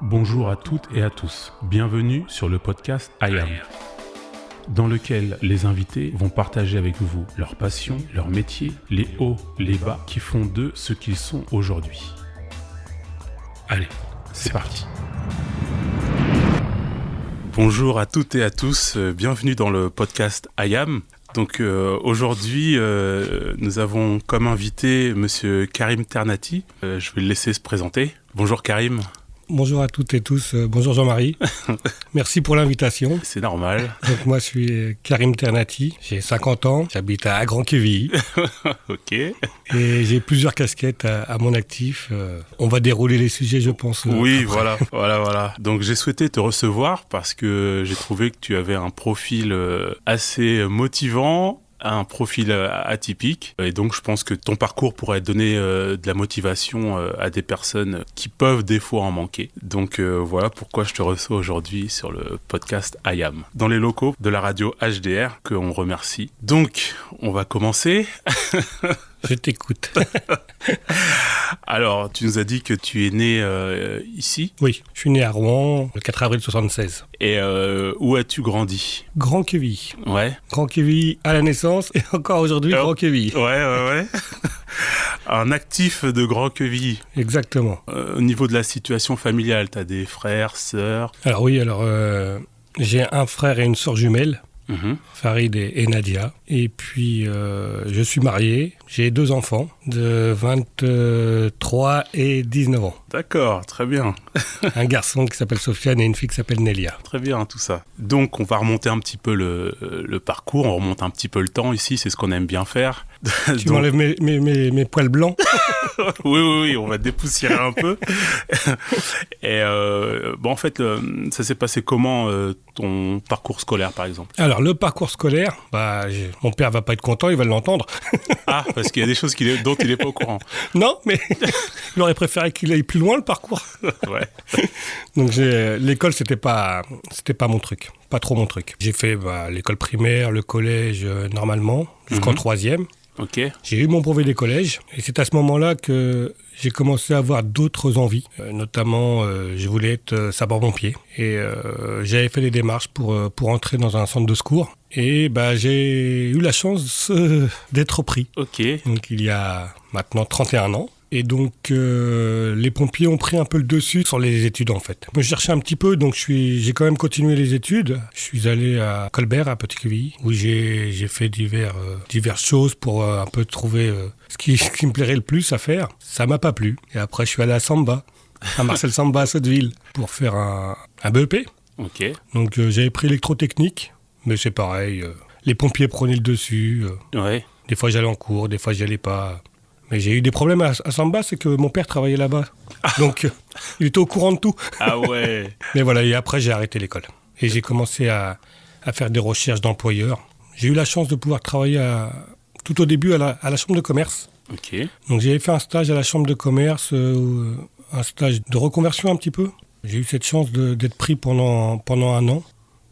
Bonjour à toutes et à tous, bienvenue sur le podcast I Am, dans lequel les invités vont partager avec vous leur passion, leur métier, les hauts, les bas qui font d'eux ce qu'ils sont aujourd'hui. Allez, c'est parti. Bonjour à toutes et à tous, bienvenue dans le podcast I Am. Donc aujourd'hui, nous avons comme invité Monsieur Karim Ternati. Je vais le laisser se présenter. Bonjour Karim. Bonjour à toutes et tous, bonjour Jean-Marie, merci pour l'invitation. C'est normal. Donc moi je suis Karim Ternati, j'ai 50 ans, j'habite à Grand-Quevilly. Ok. Et j'ai plusieurs casquettes à mon actif. On va dérouler les sujets je pense. Oui, voilà. Donc j'ai souhaité te recevoir parce que j'ai trouvé que tu avais un profil assez motivant, un profil atypique, et donc je pense que ton parcours pourrait donner de la motivation à des personnes qui peuvent des fois en manquer. Donc voilà pourquoi je te reçois aujourd'hui sur le podcast I Am, dans les locaux de la radio HDR, qu'on remercie. Donc on va commencer. Je t'écoute. Alors, tu nous as dit que tu es né ici. Oui, je suis né à Rouen le 4 avril 1976. Et où as-tu grandi ? Grand-Quevilly. Ouais. Grand-Quevilly à la naissance et encore aujourd'hui Grand-Quevilly. Ouais. Un actif de Grand-Quevilly. Exactement. Au niveau de la situation familiale, tu as des frères, sœurs ? Alors oui, j'ai un frère et une sœur jumelle. Farid et Nadia. Et puis, je suis marié. J'ai 2 enfants de 23 et 19 ans. D'accord, très bien. Un garçon qui s'appelle Sofiane et une fille qui s'appelle Nelia. Très bien, tout ça. Donc, on va remonter un petit peu le parcours. On remonte un petit peu le temps ici. C'est ce qu'on aime bien faire. Tu m'enlèves mes poils blancs. Oui, on va dépoussiérer un peu. Et en fait, ça s'est passé comment ton parcours scolaire, par exemple ? Alors, le parcours scolaire, mon père va pas être content, il va l'entendre. Ah, parce qu'il y a des choses dont il n'est pas au courant. Non, mais il aurait préféré qu'il aille plus loin, le parcours. Ouais. Donc, l'école, c'était pas mon truc. Pas trop mon truc. J'ai fait l'école primaire, le collège, normalement, jusqu'en 3e. Ok. J'ai eu mon brevet des collèges et c'est à ce moment-là que j'ai commencé à avoir d'autres envies. Notamment, je voulais être sapeur-pompier et j'avais fait des démarches pour entrer dans un centre de secours. Et j'ai eu la chance d'être pris. Ok. Donc il y a maintenant 31 ans. Et donc les pompiers ont pris un peu le dessus sur les études en fait. Moi je cherchais un petit peu, donc j'ai quand même continué les études. Je suis allé à Colbert, à Petit-Quevilly, où j'ai fait diverses choses pour un peu trouver ce qui me plairait le plus à faire. Ça m'a pas plu. Et après je suis allé à Samba, à Marcel Samba à Sotteville, pour faire un BEP. Ok. Donc j'avais pris électrotechnique, mais c'est pareil. Les pompiers prenaient le dessus. Ouais. Des fois j'allais en cours, des fois j'y allais pas. Mais j'ai eu des problèmes à Samba, c'est que mon père travaillait là-bas. Donc, il était au courant de tout. Ah ouais. Mais voilà, et après, j'ai arrêté l'école. Et j'ai commencé à faire des recherches d'employeurs. J'ai eu la chance de pouvoir travailler tout au début à la chambre de commerce. Ok. Donc, j'avais fait un stage à la chambre de commerce, un stage de reconversion un petit peu. J'ai eu cette chance d'être pris pendant 1 an.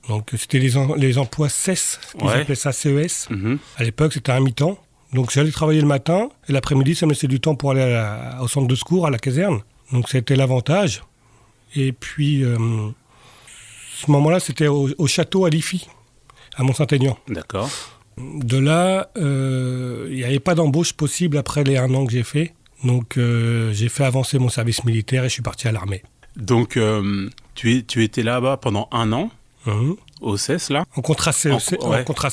Donc, c'était les emplois CES, ils appelaient ça CES. À l'époque, c'était un mi-temps. Donc j'allais travailler le matin et l'après-midi, ça me laissait du temps pour aller au centre de secours, à la caserne. Donc c'était l'avantage. Et puis, ce moment-là, c'était au château à l'IFI, à Mont-Saint-Aignan. D'accord. De là, il n'y avait pas d'embauche possible après les 1 an que j'ai fait. Donc j'ai fait avancer mon service militaire et je suis parti à l'armée. Donc tu étais là-bas pendant 1 an au CES, là ? En contrat CES, oui. En contrat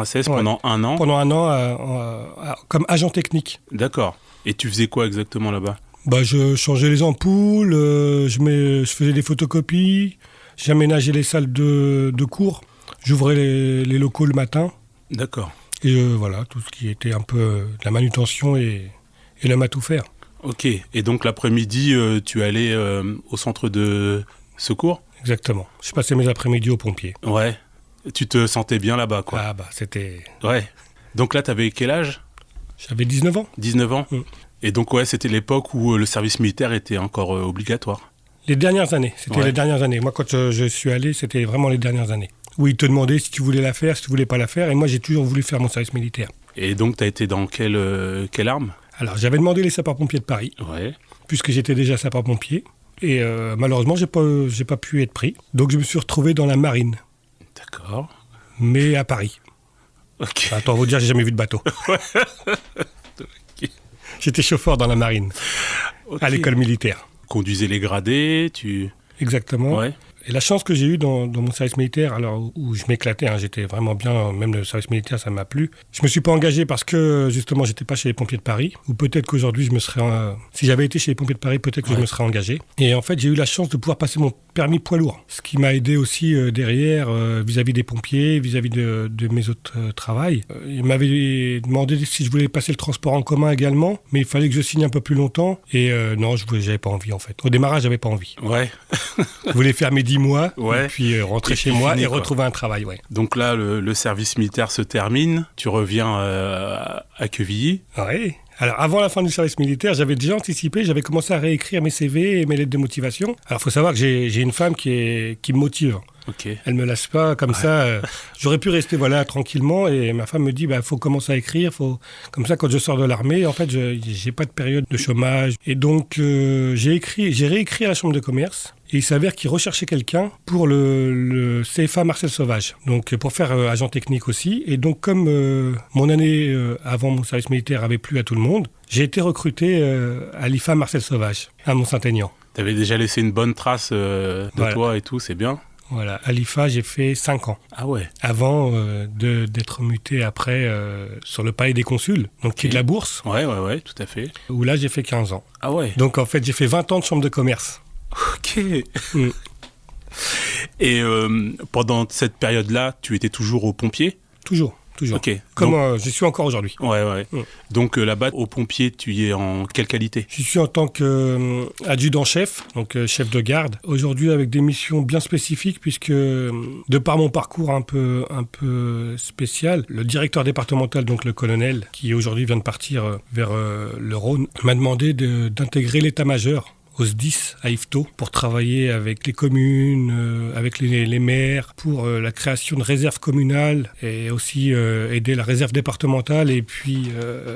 CES pendant 1 an ? Pendant 1 an, comme agent technique. D'accord. Et tu faisais quoi exactement là-bas ? Je changeais les ampoules, je faisais des photocopies, j'aménageais les salles de cours, j'ouvrais les locaux le matin. D'accord. Et voilà, tout ce qui était un peu de la manutention et l'homme à tout faire. Ok. Et donc l'après-midi, tu allais au centre de secours ? Exactement. Je passais mes après-midi aux pompiers. Ouais. Tu te sentais bien là-bas, quoi. Ah c'était... Ouais. Donc là, t'avais quel âge ? J'avais 19 ans. 19 ans ? Et donc, c'était l'époque où le service militaire était encore obligatoire ? Les dernières années. C'était les dernières années. Moi, quand je suis allé, c'était vraiment les dernières années. Où ils te demandaient si tu voulais la faire, si tu voulais pas la faire. Et moi, j'ai toujours voulu faire mon service militaire. Et donc, t'as été dans quelle arme ? Alors, j'avais demandé les sapeurs-pompiers de Paris. Ouais. Puisque j'étais déjà sapeur-pompier. Et malheureusement, j'ai pas pu être pris. Donc je me suis retrouvé dans la marine. D'accord. Mais à Paris. Ok. Attends, vous dire, j'ai jamais vu de bateau. J'étais chauffeur dans la marine, à l'école militaire. Conduisais les gradés, Exactement. Ouais. Et la chance que j'ai eue dans mon service militaire, alors où je m'éclatais, j'étais vraiment bien, même le service militaire, ça m'a plu. Je me suis pas engagé parce que, justement, j'étais pas chez les pompiers de Paris, ou peut-être qu'aujourd'hui, si j'avais été chez les pompiers de Paris, peut-être que je me serais engagé. Et en fait, j'ai eu la chance de pouvoir passer mon permis poids lourd, ce qui m'a aidé aussi derrière, vis-à-vis des pompiers, vis-à-vis de mes autres travails. Ils m'avaient demandé si je voulais passer le transport en commun également, mais il fallait que je signe un peu plus longtemps, et non, j'avais pas envie, en fait. Au démarrage, j'avais pas envie. Ouais. Je voulais faire mes 10 mois, ouais. et puis rentrer chez moi et retrouver un travail. Ouais. Donc là, le service militaire se termine, tu reviens à Quevilly. Oui. Alors, avant la fin du service militaire, j'avais déjà anticipé, j'avais commencé à réécrire mes CV et mes lettres de motivation. Alors, il faut savoir que j'ai une femme qui me motive. Okay. Elle me lâche pas comme ça. J'aurais pu rester tranquillement et ma femme me dit faut commencer à écrire, comme ça quand je sors de l'armée, en fait, j'ai pas de période de chômage et donc j'ai réécrit à la chambre de commerce. Et il s'avère qu'il recherchait quelqu'un pour le CFA Marcel Sauvage, donc pour faire agent technique aussi. Et donc comme mon année avant mon service militaire avait plu à tout le monde, j'ai été recruté à l'IFA Marcel Sauvage, à Mont-Saint-Aignan. Tu avais déjà laissé une bonne trace de toi et tout, c'est bien. Voilà, à l'IFA, j'ai fait 5 ans. Ah ouais. Avant d'être muté après sur le palais des consuls, donc qui est de la Bourse. Ouais, tout à fait. Où là, j'ai fait 15 ans. Ah ouais. Donc en fait, j'ai fait 20 ans de chambre de commerce. Ok. Et pendant cette période-là, tu étais toujours aux pompiers ? Toujours. Ok. Comme je suis encore aujourd'hui. Ouais. Donc là-bas, aux pompiers, tu y es en quelle qualité ? Je suis en tant qu'adjudant-chef, donc chef de garde. Aujourd'hui, avec des missions bien spécifiques, puisque de par mon parcours un peu spécial, le directeur départemental, donc le colonel, qui aujourd'hui vient de partir vers le Rhône, m'a demandé d'intégrer l'état-major au SDIS à Yvetot pour travailler avec les communes, avec les maires pour la création de réserves communales et aussi aider la réserve départementale et puis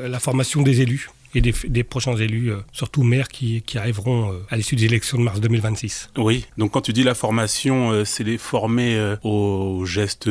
la formation des élus et des prochains élus, surtout maires qui arriveront à l'issue des élections de mars 2026. Oui, donc quand tu dis la formation, c'est les former aux gestes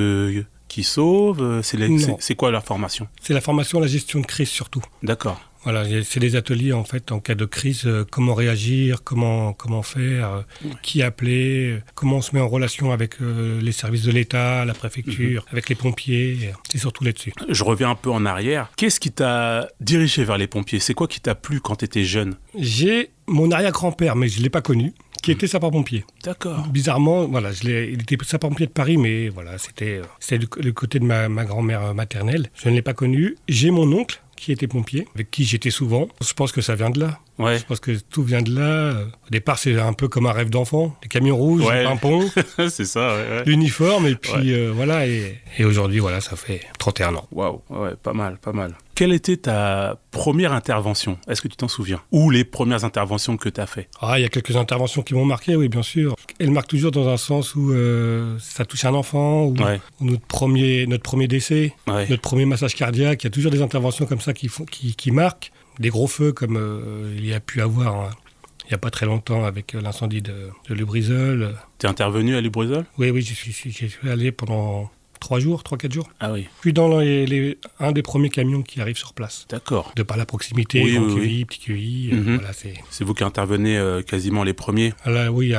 qui sauvent, c'est quoi la formation ? C'est la formation à la gestion de crise surtout. D'accord. Voilà, c'est des ateliers en fait en cas de crise, comment réagir, comment faire, qui appeler, comment on se met en relation avec les services de l'État, la préfecture, avec les pompiers, c'est surtout là-dessus. Je reviens un peu en arrière. Qu'est-ce qui t'a dirigé vers les pompiers ? C'est quoi qui t'a plu quand tu étais jeune ? J'ai mon arrière-grand-père, mais je ne l'ai pas connu, qui était sapeur-pompier. D'accord. Bizarrement, voilà, il était sapeur-pompier de Paris, mais voilà, c'était le côté de ma grand-mère maternelle. Je ne l'ai pas connu. J'ai mon oncle, qui était pompier, avec qui j'étais souvent. Je pense que ça vient de là. Ouais. Je pense que tout vient de là. Au départ, c'est un peu comme un rêve d'enfant. Les camions rouges, les pimpons, c'est ça, ouais. l'uniforme, et puis voilà. Et aujourd'hui, voilà, ça fait 31 ans. Waouh, ouais, pas mal. Quelle était ta première intervention ? Est-ce que tu t'en souviens ? Ou les premières interventions que tu as faites ? Il y a quelques interventions qui m'ont marqué, oui, bien sûr. Elles marquent toujours dans un sens où ça touche un enfant, ou notre premier décès, notre premier massage cardiaque. Il y a toujours des interventions comme ça qui marquent. Des gros feux comme il y a pu avoir il n'y a pas très longtemps avec l'incendie de Lubrizol. Tu es intervenu à Lubrizol ? Oui, j'y suis allé pendant 3-4 jours. Ah oui. Puis dans un des premiers camions qui arrive sur place. D'accord. De par la proximité, grand QI, petit QI. Voilà, c'est vous qui intervenez quasiment les premiers. Là, oui.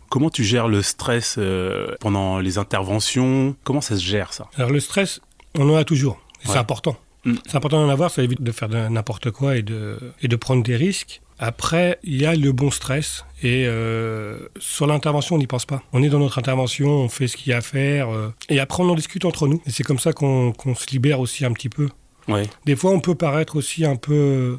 Comment tu gères le stress pendant les interventions ? Comment ça se gère, ça ? Alors le stress, on en a toujours. Et c'est important. C'est important d'en avoir, ça évite de faire n'importe quoi et de prendre des risques. Après, il y a le bon stress et sur l'intervention, on n'y pense pas. On est dans notre intervention, on fait ce qu'il y a à faire et après, on en discute entre nous. Et c'est comme ça qu'on se libère aussi un petit peu. Ouais. Des fois, on peut paraître aussi un peu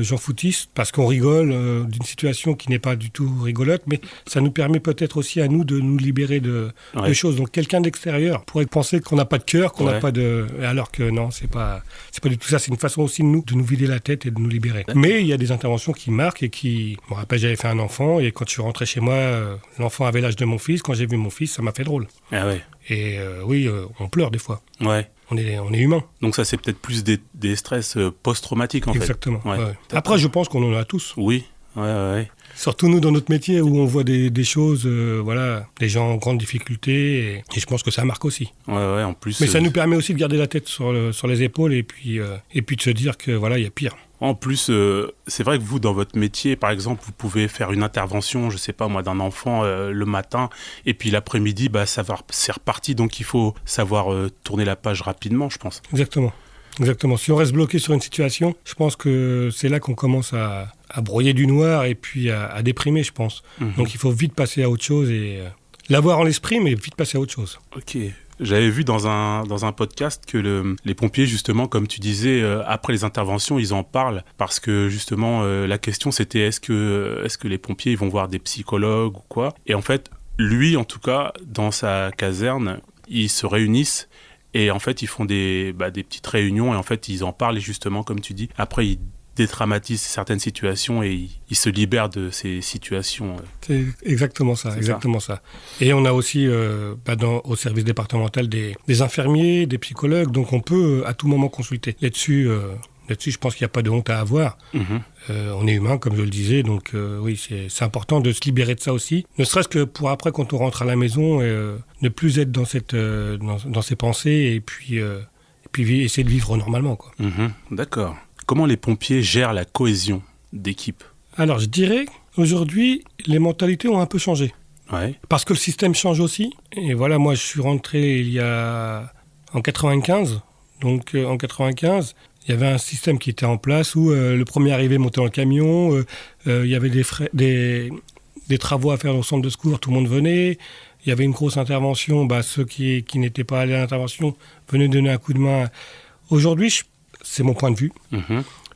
jean-foutiste parce qu'on rigole d'une situation qui n'est pas du tout rigolote, mais ça nous permet peut-être aussi à nous de nous libérer de choses. Donc, quelqu'un d'extérieur pourrait penser qu'on n'a pas de cœur, qu'on n'a pas de... Alors que non, c'est pas du tout ça. C'est une façon aussi de nous vider la tête et de nous libérer. Mais il y a des interventions qui marquent et qui... Je me rappelle, j'avais fait un enfant et quand je suis rentré chez moi, l'enfant avait l'âge de mon fils. Quand j'ai vu mon fils, ça m'a fait drôle. Ah ouais. Et on pleure des fois. Ouais. On est humain. Donc ça, c'est peut-être plus des stress post-traumatiques, en fait. Exactement. Ouais. Ouais. Après, je pense qu'on en a tous. Oui. Ouais. Surtout nous dans notre métier où on voit des choses, des gens en grande difficulté et je pense que ça marque aussi. Ouais, en plus. Mais ça nous permet aussi de garder la tête sur les épaules et puis de se dire que voilà, il y a pire. En plus, c'est vrai que vous, dans votre métier, par exemple, vous pouvez faire une intervention, je sais pas moi, d'un enfant le matin, et puis l'après-midi, c'est reparti, donc il faut savoir tourner la page rapidement, je pense. Exactement. Si on reste bloqué sur une situation, je pense que c'est là qu'on commence à broyer du noir et puis à déprimer, je pense. Donc il faut vite passer à autre chose et l'avoir en l'esprit, mais vite passer à autre chose. Ok. J'avais vu dans un podcast que les pompiers, justement, comme tu disais, après les interventions, ils en parlent parce que, justement, la question, c'était est-ce que les pompiers ils vont voir des psychologues ou quoi ? Et en fait, lui, en tout cas, dans sa caserne, ils se réunissent et en fait, ils font des petites réunions et en fait, ils en parlent et justement, comme tu dis, après, ils dédramatisent certaines situations et ils se libèrent de ces situations. C'est exactement ça. Et on a aussi au service départemental des infirmiers, des psychologues, donc on peut à tout moment consulter. Là-dessus, je pense qu'il n'y a pas de honte à avoir. On est humain, comme je le disais, donc oui, c'est important de se libérer de ça aussi. Ne serait-ce que pour après, quand on rentre à la maison, ne plus être dans ses pensées et puis essayer de vivre normalement, quoi. D'accord. Comment les pompiers gèrent la cohésion d'équipe ? Alors, je dirais, aujourd'hui, les mentalités ont un peu changé. Ouais. Parce que le système change aussi. Et voilà, moi, je suis rentré en 95. Donc, en 95, il y avait un système qui était en place où le premier arrivé montait dans le camion. Il y avait des travaux à faire dans le centre de secours. Tout le monde venait. Il y avait une grosse intervention. Ceux qui n'étaient pas allés à l'intervention venaient donner un coup de main. Aujourd'hui, c'est mon point de vue.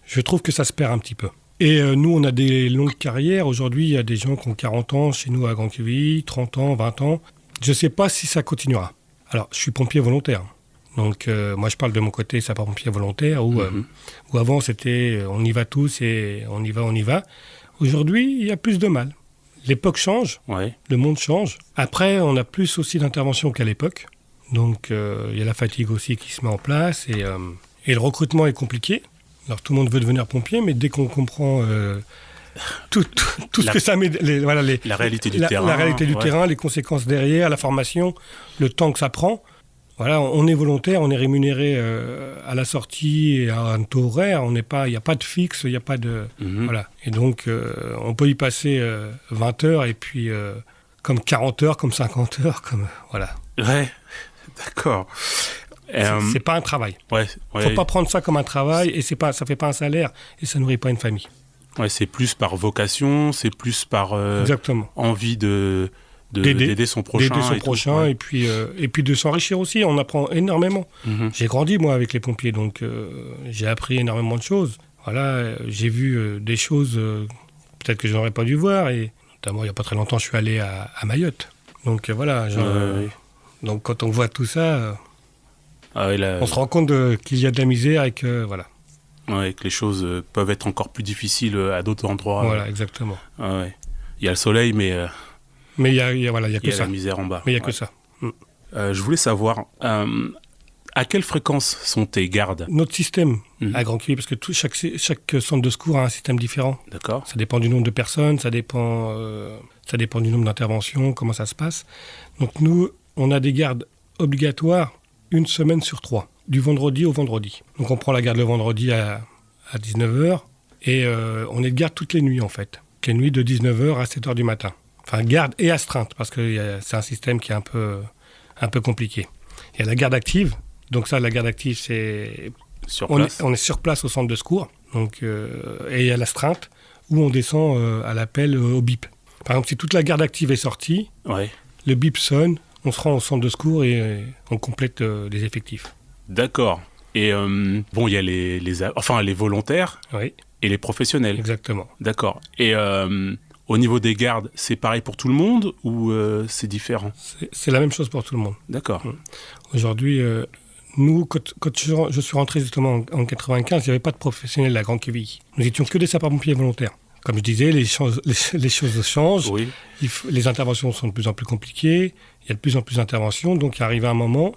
Je trouve que ça se perd un petit peu. Et nous, on a des longues carrières. Aujourd'hui, il y a des gens qui ont 40 ans chez nous à Grand-Quevilly, 30 ans, 20 ans. Je ne sais pas si ça continuera. Alors, je suis pompier volontaire. Donc, moi, je parle de mon côté sapeur-pompier volontaire où avant, c'était on y va tous et on y va. Aujourd'hui, il y a plus de mal. L'époque change, le monde change. Après, on a plus aussi d'interventions qu'à l'époque. Donc, il y a la fatigue aussi qui se met en place et le recrutement est compliqué. Alors tout le monde veut devenir pompier, mais dès qu'on comprend tout ce que ça met, la réalité du terrain, la réalité du terrain, les conséquences derrière, la formation, le temps que ça prend. Voilà, on est volontaire, on est rémunéré à la sortie et à un taux horaire. Il n'y a pas de fixe, il n'y a pas de voilà. Et donc on peut y passer 20 heures et puis comme 40 heures, comme 50 heures, comme voilà. Ouais, d'accord. C'est pas un travail. Faut pas prendre ça comme un travail et ça fait pas un salaire et ça nourrit pas une famille. Ouais, c'est plus par vocation, c'est plus par envie d'aider son prochain. Et puis de s'enrichir aussi. On apprend énormément. J'ai grandi moi avec les pompiers, donc j'ai appris énormément de choses. Voilà, j'ai vu des choses peut-être que je n'aurais pas dû voir et notamment il y a pas très longtemps je suis allé à Mayotte. Donc voilà, donc quand on voit tout ça. On se rend compte qu'il y a de la misère et que voilà. Ouais, que les choses peuvent être encore plus difficiles à d'autres endroits. Voilà, exactement. Il y a le soleil, mais il y a que ça. La misère en bas. Mais il y a que ça. Je voulais savoir à quelle fréquence sont tes gardes ? Notre système à Grand-Quevilly, parce que chaque centre de secours a un système différent. D'accord. Ça dépend du nombre de personnes, ça dépend du nombre d'interventions, comment ça se passe. Donc nous, on a des gardes obligatoires 1 semaine sur 3, du vendredi au vendredi. Donc on prend la garde le vendredi à 19h et on est de garde toutes les nuits en fait. Les nuits de 19h à 7h du matin. Enfin garde et astreinte parce que c'est un système qui est un peu compliqué. Il y a la garde active. Donc ça, la garde active, c'est... On est sur place au centre de secours. Donc, et il y a l'astreinte où on descend à l'appel au bip. Par exemple, si toute la garde active est sortie, le bip sonne, on se rend au centre de secours et on complète les effectifs. D'accord. Et il y a les volontaires et les professionnels. Exactement. D'accord. Et au niveau des gardes, c'est pareil pour tout le monde ou c'est différent ? C'est la même chose pour tout le monde. D'accord. Aujourd'hui, nous, quand je suis rentré justement en 95, il n'y avait pas de professionnels à Grand-Quevilly. Nous étions que des sapeurs-pompiers volontaires. Comme je disais, les choses changent. Oui. Les interventions sont de plus en plus compliquées. Il y a de plus en plus d'interventions. Donc, il arrive un moment,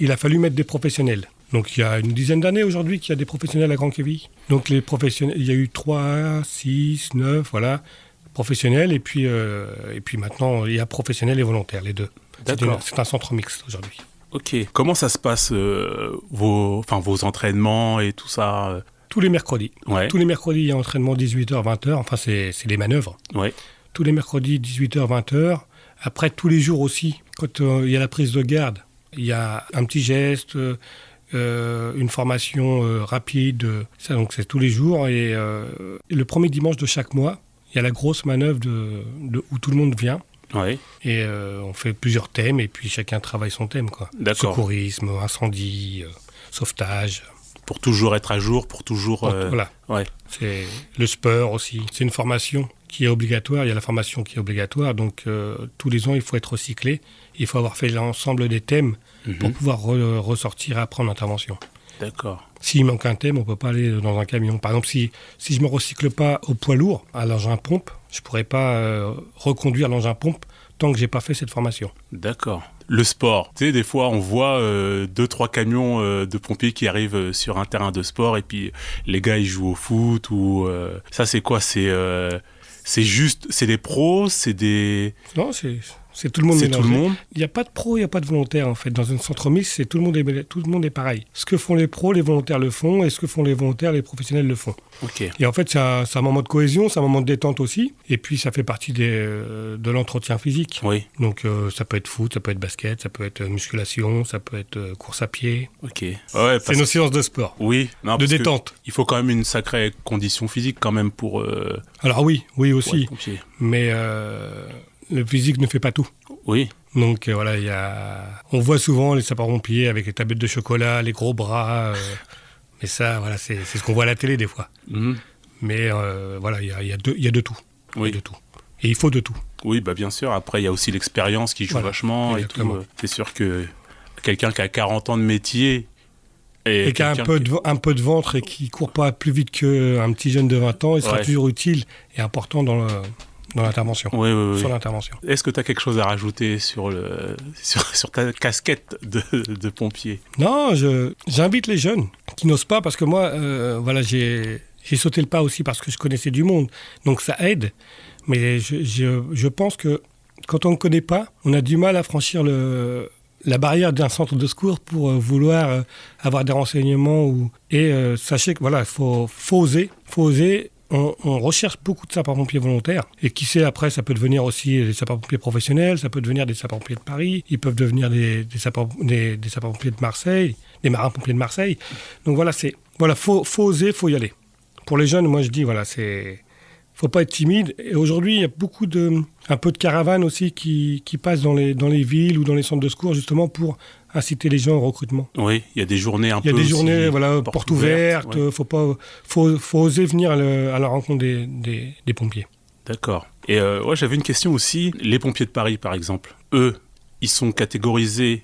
il a fallu mettre des professionnels. Donc il y a une dizaine d'années aujourd'hui qu'il y a des professionnels à Grand-Quevilly. Donc les professionnels, il y a eu 3, 6, 9, voilà, professionnels. Et puis maintenant, il y a professionnels et volontaires, les deux. D'accord. C'est un centre mixte aujourd'hui. Ok. Comment ça se passe, vos entraînements et tout ça Tous les mercredis. Ouais. Tous les mercredis, il y a entraînement 18h, 20h. Enfin, c'est les manœuvres. Ouais. Tous les mercredis, 18h, 20h. Après, tous les jours aussi, quand il y a la prise de garde, il y a un petit geste, une formation rapide. Ça, donc, c'est tous les jours. Et le premier dimanche de chaque mois, il y a la grosse manœuvre où tout le monde vient. Ouais. Et on fait plusieurs thèmes et puis chacun travaille son thème, quoi. D'accord. Secourisme, incendie, sauvetage. Pour toujours être à jour, pour toujours... Voilà. Ouais. C'est le sport aussi. C'est une formation qui est obligatoire. Il y a la formation qui est obligatoire. Donc tous les ans, il faut être recyclé. Il faut avoir fait l'ensemble des thèmes pour pouvoir ressortir après en intervention. D'accord. S'il manque un thème, on ne peut pas aller dans un camion. Par exemple, si je ne me recycle pas au poids lourd, à l'engin pompe, je ne pourrais pas reconduire l'engin pompe tant que je n'ai pas fait cette formation. D'accord. Le sport. Tu sais, des fois, on voit 2-3 camions de pompiers qui arrivent sur un terrain de sport et puis les gars, ils jouent au foot ou... Ça, c'est quoi ? C'est juste... C'est des pros, c'est des... Non, c'est tout le monde. C'est tout le monde. Il n'y a pas de pro, il n'y a pas de volontaire en fait. Dans un centre mixte, tout le monde est pareil. Ce que font les pros, les volontaires le font, et ce que font les volontaires, les professionnels le font. Ok. Et en fait, c'est un moment de cohésion, c'est un moment de détente aussi. Et puis, ça fait partie de l'entretien physique. Oui. Donc, ça peut être foot, ça peut être basket, ça peut être musculation, ça peut être course à pied. Ok. Ouais, c'est nos séances de sport. Oui. Non, de détente. Il faut quand même une sacrée condition physique quand même pour... Alors oui aussi. Pour être mais le physique ne fait pas tout. Oui. Donc voilà, on voit souvent les sapeurs-pompiers avec les tablettes de chocolat, les gros bras. Mais ça, voilà, c'est ce qu'on voit à la télé des fois. Mmh. Mais voilà, il y a de tout. Oui. Il y a de tout. Et il faut de tout. Oui, bah bien sûr. Après, il y a aussi l'expérience qui joue vachement. Exactement. Et tout. C'est sûr que quelqu'un qui a 40 ans de métier... Et qui a un peu de ventre et qui ne court pas plus vite qu'un petit jeune de 20 ans, il sera toujours utile et important dans l'intervention. Oui. Sur l'intervention. Est-ce que tu as quelque chose à rajouter sur ta casquette de pompier ? Non, j'invite les jeunes qui n'osent pas parce que moi, voilà, j'ai sauté le pas aussi parce que je connaissais du monde. Donc ça aide. Mais je pense que quand on ne connaît pas, on a du mal à franchir la barrière d'un centre de secours pour vouloir avoir des renseignements. Sachez que voilà, faut oser. On recherche beaucoup de sapeurs-pompiers volontaires. Et qui sait, après, ça peut devenir aussi des sapeurs-pompiers professionnels, ça peut devenir des sapeurs-pompiers de Paris, ils peuvent devenir des sapeurs-pompiers de Marseille, des marins-pompiers de Marseille. Donc voilà, faut oser, faut y aller. Pour les jeunes, moi je dis, voilà, faut pas être timide. Et aujourd'hui, il y a beaucoup un peu de caravanes aussi qui passent dans les villes ou dans les centres de secours, justement pour inciter les gens au recrutement. Oui, il y a des journées Il y a des journées, voilà, portes ouvertes. Ouais. Faut oser venir à la rencontre des pompiers. D'accord. Et j'avais une question aussi. Les pompiers de Paris, par exemple, eux, ils sont catégorisés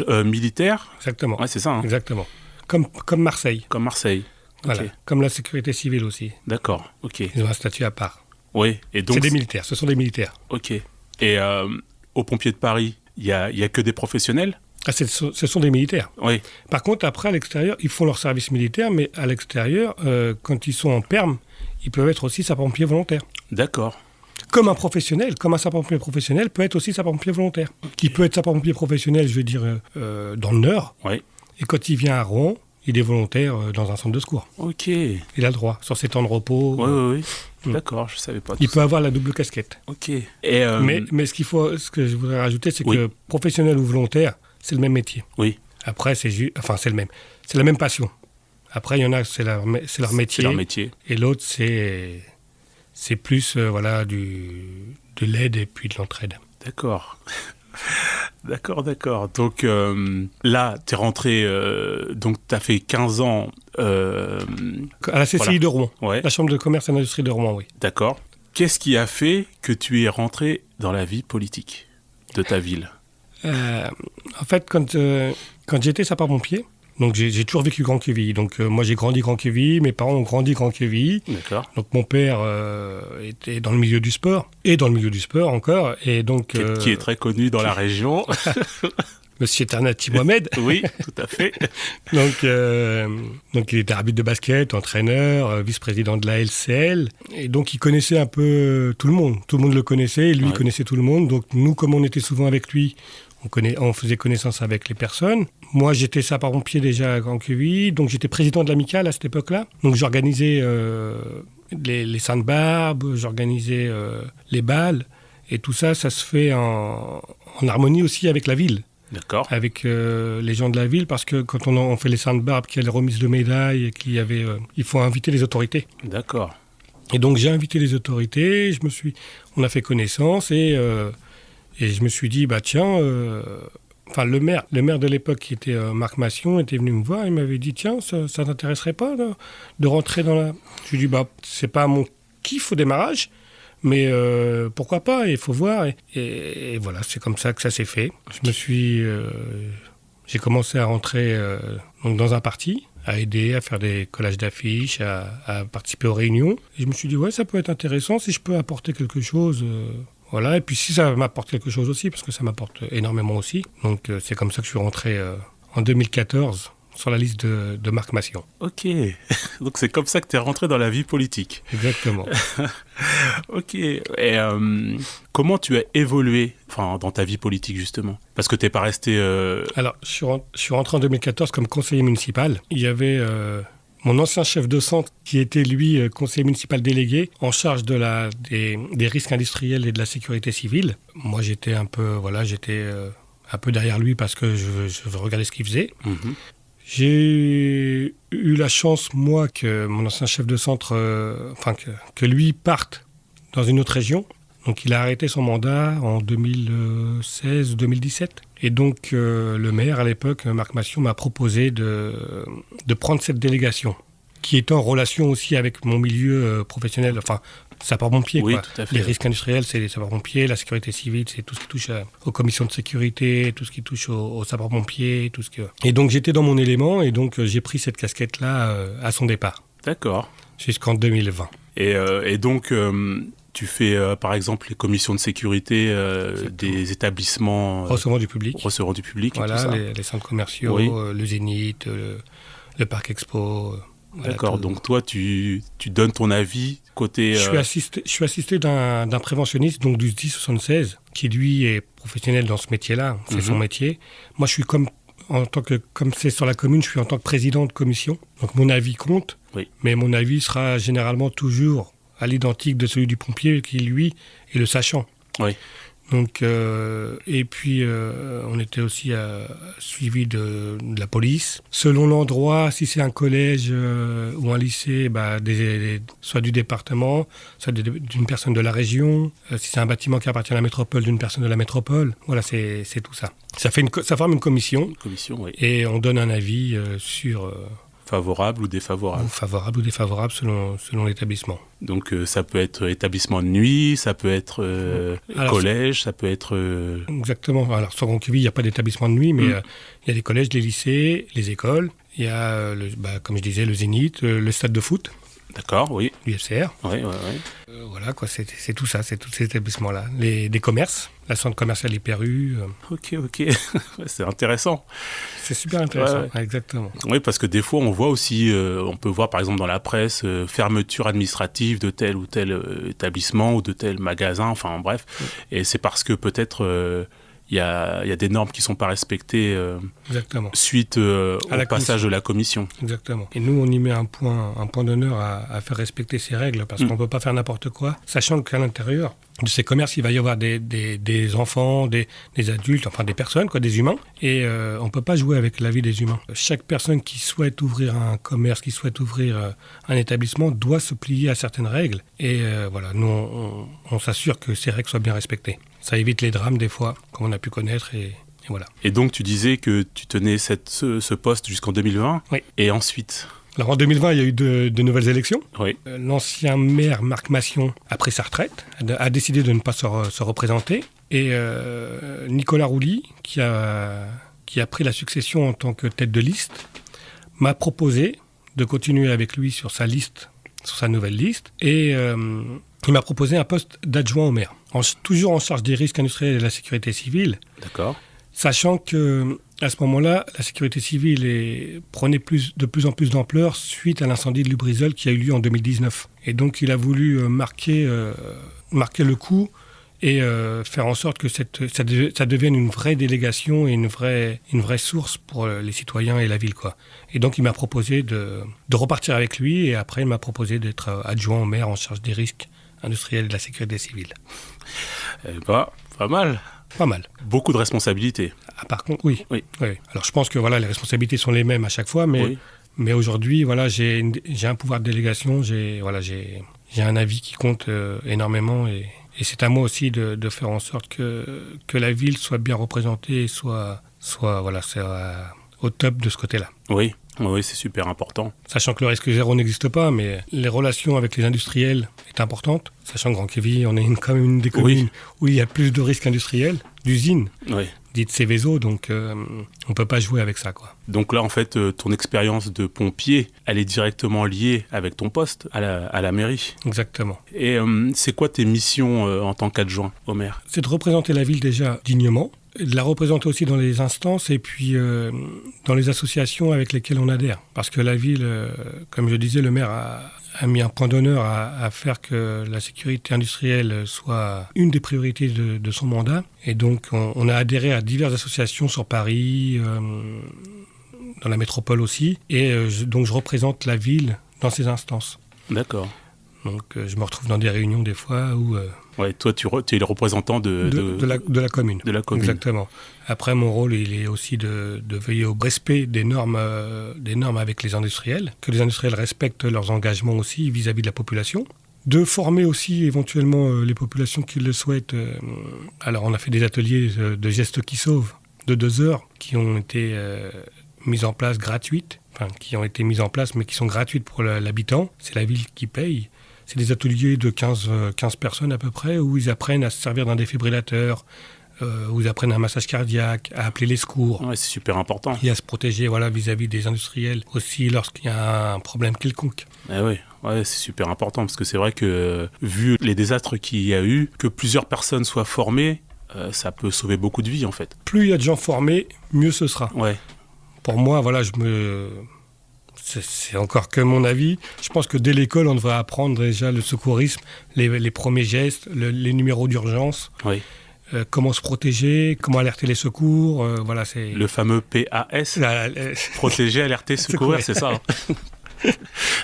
militaires. Exactement. Ouais, c'est ça. Hein. Exactement. Comme Marseille. Comme Marseille. Voilà. Okay. Comme la sécurité civile aussi. D'accord. Ok. Ils ont un statut à part. Oui. Et donc. C'est des militaires. Ce sont des militaires. Ok. Et aux pompiers de Paris, il y a que des professionnels. Ce sont des militaires. Oui. Par contre, après, à l'extérieur, ils font leur service militaire, mais à l'extérieur, quand ils sont en perme, ils peuvent être aussi sapeurs-pompiers volontaires. D'accord. Comme un sapeur-pompier professionnel peut être aussi sapeur-pompier volontaire. Okay. Il peut être sapeur-pompier professionnel, je veux dire, dans le Nord. Oui. Et quand il vient à Rouen, il est volontaire dans un centre de secours. Ok. Il a le droit, sur ses temps de repos. Oui. D'accord, je ne savais pas. Il peut avoir la double casquette. Ok. Et mais ce que je voudrais rajouter, c'est que professionnel ou volontaire, c'est le même métier. Oui. Après, c'est le même. C'est la même passion. Après, il y en a, c'est leur métier. C'est leur métier. Et l'autre, c'est plus de l'aide et puis de l'entraide. D'accord. D'accord. Donc là, tu es rentré, donc tu as fait 15 ans... à la CCI de Rouen, ouais. La Chambre de commerce et d'industrie de Rouen, oui. D'accord. Qu'est-ce qui a fait que tu es rentré dans la vie politique de ta ville ? En fait, quand j'étais sapeur-pompier, donc j'ai toujours vécu Grand-Quevilly. Donc moi, j'ai grandi Grand-Quevilly, mes parents ont grandi Grand-Quevilly. D'accord. Donc mon père était dans le milieu du sport, et dans le milieu du sport encore. Et donc, qui est très connu dans la région. Monsieur Ternati Mohamed. Oui, tout à fait. Donc il était arbitre de basket, entraîneur, vice-président de la LCL. Et donc il connaissait un peu tout le monde. Tout le monde le connaissait et lui il connaissait tout le monde. Donc nous, comme on était souvent avec lui, on faisait connaissance avec les personnes. Moi, j'étais sapeur-pompier déjà en QI, donc j'étais président de l'amicale à cette époque-là. Donc j'organisais les Saintes-Barbes, j'organisais les balles. Et tout ça, ça se fait en harmonie aussi avec la ville. D'accord. Avec les gens de la ville, parce que quand on fait les Saintes-Barbes, qu'il y a les remises de médailles, et qu'il y avait, il faut inviter les autorités. D'accord. Et donc j'ai invité les autorités, on a fait connaissance et je me suis dit, bah tiens, le maire de l'époque qui était Marc Massion était venu me voir, il m'avait dit, tiens, ça t'intéresserait pas de rentrer dans la... Je lui ai dit, bah c'est pas mon kiff au démarrage, mais pourquoi pas, il faut voir. Et voilà, c'est comme ça que ça s'est fait. J'ai commencé à rentrer donc dans un parti, à aider, à faire des collages d'affiches, à participer aux réunions. Et je me suis dit, ouais, ça peut être intéressant si je peux apporter quelque chose. Voilà, et puis si ça m'apporte quelque chose aussi, parce que ça m'apporte énormément aussi. Donc c'est comme ça que je suis rentré en 2014 sur la liste de Marc Massion. Ok, donc c'est comme ça que tu es rentré dans la vie politique. Exactement. Ok, et comment tu as évolué dans ta vie politique justement? Parce que tu n'es pas resté... Alors, je suis rentré en 2014 comme conseiller municipal. Il y avait... mon ancien chef de centre, qui était lui conseiller municipal délégué, en charge des risques industriels et de la sécurité civile. Moi, j'étais un peu derrière lui parce que je regardais ce qu'il faisait. Mm-hmm. J'ai eu la chance, moi, que mon ancien chef de centre, que lui parte dans une autre région. Donc, il a arrêté son mandat en 2016-2017. Et donc, le maire, à l'époque, Marc Massion, m'a proposé de prendre cette délégation, qui est en relation aussi avec mon milieu professionnel, sapeur-pompier. Oui, quoi. Tout à fait. Les risques industriels, c'est les sapeurs-pompiers, la sécurité civile, c'est tout ce qui touche aux commissions de sécurité, tout ce qui touche aux sapeurs-pompiers, tout ce que... Et donc, j'étais dans mon élément, et donc, j'ai pris cette casquette-là à son départ. D'accord. Jusqu'en 2020. Et donc... tu fais, par exemple, les commissions de sécurité des établissements... recevant du public. Voilà, et tout ça. Les centres commerciaux, oui. Le Zénith, le Parc Expo. D'accord, donc toi, tu donnes ton avis côté... Je suis assisté d'un préventionniste, donc du SDI 76, qui lui est professionnel dans ce métier-là, c'est son métier. Moi, je suis comme c'est sur la commune, je suis en tant que président de commission. Donc mon avis compte, mais mon avis sera généralement toujours... à l'identique de celui du pompier, qui, lui, est le sachant. Oui. Donc, et puis, on était aussi suivi de la police. Selon l'endroit, si c'est un collège ou un lycée, soit du département, soit d'une personne de la région. Si c'est un bâtiment qui appartient à la métropole, d'une personne de la métropole. Voilà, c'est tout ça. Ça forme une commission. Une commission, oui. Et on donne un avis sur... favorable ou défavorable. Favorable ou défavorable selon l'établissement. Donc ça peut être établissement de nuit, ça peut être collège, ça peut être... Exactement. Alors sur Ronqueville, il n'y a pas d'établissement de nuit, mais il y a les collèges, les lycées, les écoles. Il y a, comme je disais, le Zénith, le stade de foot. D'accord, oui. L'UFCR. Oui. Voilà, quoi, c'est tout ça, c'est tous ces établissements-là. Des commerces, la centre commerciale Hyper-U. Ok. C'est intéressant. C'est super intéressant, exactement. Oui, parce que des fois, on voit aussi, on peut voir par exemple dans la presse, fermeture administrative de tel ou tel établissement ou de tel magasin, enfin bref. Et c'est parce que peut-être... il y a des normes qui ne sont pas respectées suite au passage de la commission. Exactement. Et nous, on y met un point d'honneur à faire respecter ces règles, parce qu'on ne peut pas faire n'importe quoi, sachant qu'à l'intérieur de ces commerces, il va y avoir des enfants, des adultes, enfin des personnes, des humains, et on ne peut pas jouer avec la vie des humains. Chaque personne qui souhaite ouvrir un commerce, qui souhaite ouvrir un établissement, doit se plier à certaines règles. Et voilà, nous, on s'assure que ces règles soient bien respectées. Ça évite les drames des fois, comme on a pu connaître, et voilà. Et donc tu disais que tu tenais ce poste jusqu'en 2020, oui. Et ensuite? Alors en 2020, il y a eu de nouvelles élections. Oui. L'ancien maire Marc Massion a pris sa retraite, a décidé de ne pas se représenter, et Nicolas Rouly, qui a pris la succession en tant que tête de liste, m'a proposé de continuer avec lui sur sa nouvelle liste, et il m'a proposé un poste d'adjoint au maire, toujours en charge des risques industriels et de la sécurité civile. D'accord. Sachant que à ce moment-là, la sécurité civile prenait de plus en plus d'ampleur suite à l'incendie de Lubrizol qui a eu lieu en 2019. Et donc il a voulu marquer le coup et faire en sorte que ça devienne une vraie délégation et une vraie source pour les citoyens et la ville, quoi. Et donc il m'a proposé de repartir avec lui, et après il m'a proposé d'être adjoint au maire en charge des risques industriels et de la sécurité civile. Eh ben, pas mal. Pas mal. Beaucoup de responsabilités. Ah, par contre, oui. Alors je pense que les responsabilités sont les mêmes à chaque fois, mais aujourd'hui, j'ai un pouvoir de délégation, j'ai un avis qui compte énormément, et c'est à moi aussi de faire en sorte que la ville soit bien représentée et soit au top de ce côté-là. Oui, c'est super important. Sachant que le risque zéro n'existe pas, mais les relations avec les industriels est importante. Sachant que Grand-Quevilly, on est quand même une des communes où il y a plus de risques industriels, d'usines, dites Céveso, donc on ne peut pas jouer avec ça, quoi. Donc là, en fait, ton expérience de pompier, elle est directement liée avec ton poste à la mairie. Exactement. Et c'est quoi tes missions en tant qu'adjoint au maire ? C'est de représenter la ville déjà dignement, de la représenter aussi dans les instances et puis dans les associations avec lesquelles on adhère. Parce que la ville, comme je disais, le maire a mis un point d'honneur à faire que la sécurité industrielle soit une des priorités de son mandat. Et donc, on a adhéré à diverses associations sur Paris, dans la métropole aussi. Et donc, je représente la ville dans ces instances. D'accord. Donc, je me retrouve dans des réunions des fois où... toi, tu es le représentant de la commune. De la commune. Exactement. Après, mon rôle, il est aussi de veiller au respect des normes avec les industriels, que les industriels respectent leurs engagements aussi vis-à-vis de la population. De former aussi éventuellement les populations qui le souhaitent. Alors, on a fait des ateliers de gestes qui sauvent de 2 heures qui ont été mis en place gratuites, qui ont été mises en place mais qui sont gratuites pour l'habitant. C'est la ville qui paye. C'est des ateliers de 15 personnes à peu près, où ils apprennent à se servir d'un défibrillateur, où ils apprennent un massage cardiaque, à appeler les secours. Ouais, c'est super important. Et à se protéger vis-à-vis des industriels aussi lorsqu'il y a un problème quelconque. Oui, c'est super important, parce que c'est vrai que vu les désastres qu'il y a eu, que plusieurs personnes soient formées, ça peut sauver beaucoup de vies en fait. Plus il y a de gens formés, mieux ce sera. Ouais. Pour moi, c'est encore que mon avis. Je pense que dès l'école, on devrait apprendre déjà le secourisme, les premiers gestes, les numéros d'urgence, comment se protéger, comment alerter les secours. C'est le fameux PAS, protéger, alerter, secourir, c'est ça.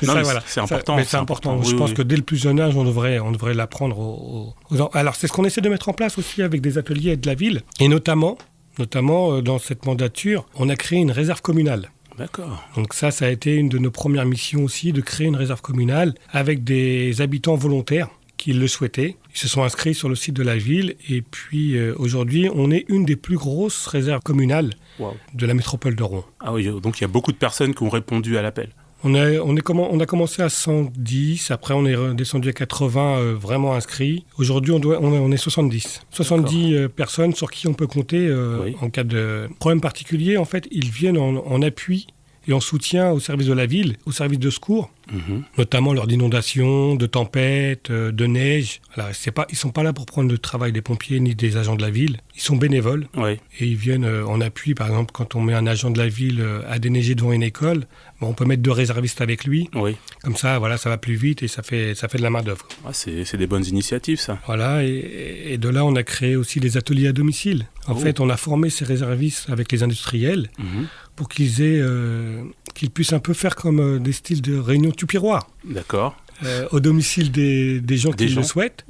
C'est important. Mais c'est important. Je pense que dès le plus jeune âge, on devrait l'apprendre aux gens. Alors, c'est ce qu'on essaie de mettre en place aussi avec des ateliers de la ville. Et notamment dans cette mandature, on a créé une réserve communale. D'accord. Donc ça a été une de nos premières missions aussi, de créer une réserve communale avec des habitants volontaires qui le souhaitaient. Ils se sont inscrits sur le site de la ville, et puis aujourd'hui, on est une des plus grosses réserves communales de la métropole de Rouen. Ah oui, donc il y a beaucoup de personnes qui ont répondu à l'appel. On a commencé à 110, après on est descendu à 80 vraiment inscrits. Aujourd'hui, on est 70. 70 personnes sur qui on peut compter en cas de problème particulier. En fait, ils viennent en appui et en soutien au service de la ville, au service de secours, notamment lors d'inondations, de tempêtes, de neige. Alors, ils ne sont pas là pour prendre le travail des pompiers ni des agents de la ville. Ils sont bénévoles et ils viennent en appui. Par exemple, quand on met un agent de la ville à déneiger devant une école, on peut mettre 2 réservistes avec lui. Comme ça, ça va plus vite et ça fait de la main-d'œuvre. C'est des bonnes initiatives, ça. Voilà, et de là, on a créé aussi des ateliers à domicile. En fait, on a formé ces réservistes avec les industriels pour qu'ils puissent un peu faire comme des styles de réunion tupiroir. D'accord. Au domicile des gens qui le souhaitent,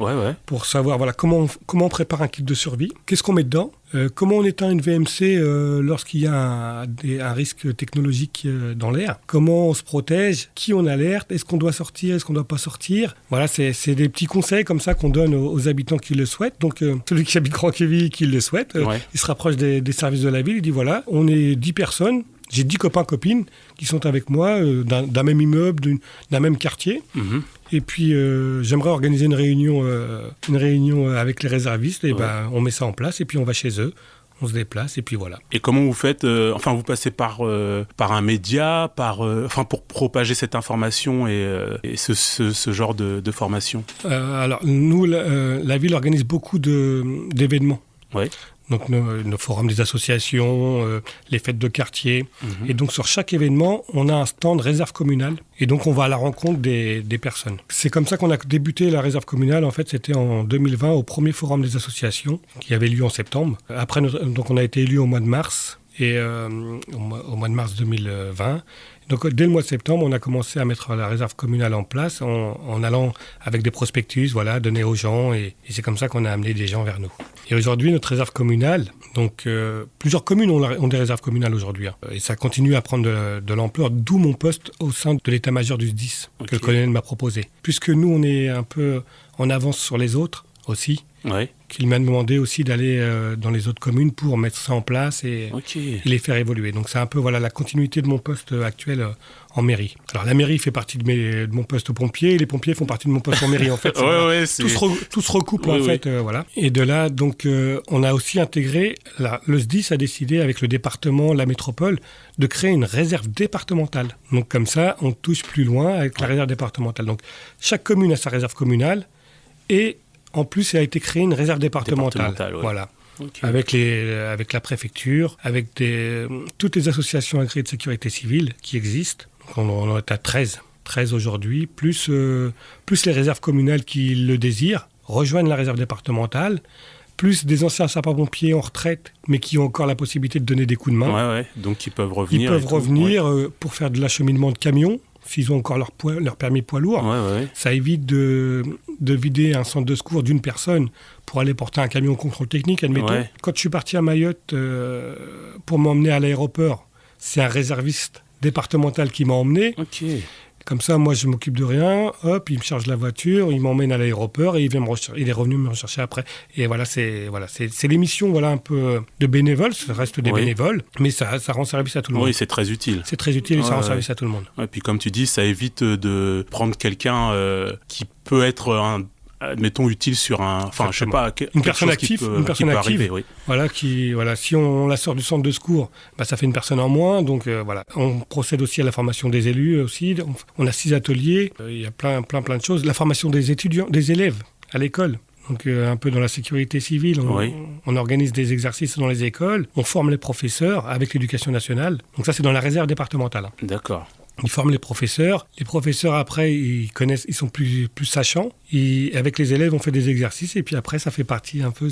pour savoir comment on prépare un kit de survie, qu'est-ce qu'on met dedans, comment on éteint une VMC lorsqu'il y a un risque technologique dans l'air, comment on se protège, qui on alerte, est-ce qu'on doit sortir, est-ce qu'on ne doit pas sortir. Voilà, c'est des petits conseils comme ça qu'on donne aux habitants qui le souhaitent. Donc celui qui habite Grand-Quevilly qui le souhaite, il se rapproche des services de la ville, il dit voilà, on est 10 personnes, j'ai 10 copains, copines qui sont avec moi, d'un même immeuble, d'un même quartier. Et puis, j'aimerais organiser une réunion avec les réservistes. Et on met ça en place et puis on va chez eux. On se déplace et puis voilà. Et comment vous faites vous passez par un média, pour propager cette information et ce genre de formation. Alors, nous, la ville organise beaucoup d'événements. donc nos forums des associations, les fêtes de quartier. Et donc sur chaque événement, on a un stand réserve communale. Et donc on va à la rencontre des personnes. C'est comme ça qu'on a débuté la réserve communale. En fait, c'était en 2020 au premier forum des associations qui avait lieu en septembre. Après, donc on a été élu au mois de mars. Et au mois de mars 2020. Donc dès le mois de septembre, on a commencé à mettre la réserve communale en place en allant avec des prospectus, voilà, donner aux gens. Et c'est comme ça qu'on a amené des gens vers nous. Et aujourd'hui, notre réserve communale, donc plusieurs communes ont des réserves communales aujourd'hui. Et ça continue à prendre de l'ampleur, d'où mon poste au sein de l'état-major du SDIS que le colonel m'a proposé. Puisque nous, on est un peu en avance sur les autres aussi. Ouais. Qu'il m'a demandé aussi d'aller dans les autres communes pour mettre ça en place et les faire évoluer. Donc c'est un peu la continuité de mon poste actuel en mairie. Alors la mairie fait partie de mon poste pompier et les pompiers font partie de mon poste en mairie. En fait, tout se recoupe en fait. Voilà. Et de là, donc, on a aussi intégré, le SDIS a décidé avec le département, la métropole, de créer une réserve départementale. Donc comme ça, on touche plus loin avec la réserve départementale. Donc chaque commune a sa réserve communale et en plus, il a été créé une réserve départementale. Voilà. Avec la préfecture, avec toutes les associations agréées de sécurité civile qui existent. Donc on est à 13 aujourd'hui, plus les réserves communales qui le désirent, rejoignent la réserve départementale, plus des anciens sapeurs-pompiers en retraite, mais qui ont encore la possibilité de donner des coups de main. Ouais. Donc ils peuvent revenir. Ils peuvent revenir pour faire de l'acheminement de camions. S'ils ont encore leur permis poids lourd, ça évite de vider un centre de secours d'une personne pour aller porter un camion au contrôle technique, admettons. Ouais. Quand je suis parti à Mayotte pour m'emmener à l'aéroport, c'est un réserviste départemental qui m'a emmené. Comme ça, moi, je m'occupe de rien. Hop, il me charge la voiture, il m'emmène à l'aéroport et il est revenu me rechercher après. Et c'est l'émission, un peu de bénévoles. Ça reste des bénévoles, mais ça rend service à tout le monde. Oui, c'est très utile. C'est très utile et ça rend service à tout le monde. Et puis, comme tu dis, ça évite de prendre quelqu'un qui peut être admettons utile sur je sais pas, une personne active, arriver, si on la sort du centre de secours, ça fait une personne en moins, donc on procède aussi à la formation des élus aussi, on a 6 ateliers, il y a plein de choses, la formation des étudiants, des élèves à l'école. Donc un peu dans la sécurité civile, on organise des exercices dans les écoles, on forme les professeurs avec l'éducation nationale, donc ça c'est dans la réserve départementale. D'accord. Ils forment les professeurs. Les professeurs, après, ils sont plus sachants. Avec les élèves, on fait des exercices. Et puis après, ça fait partie un peu...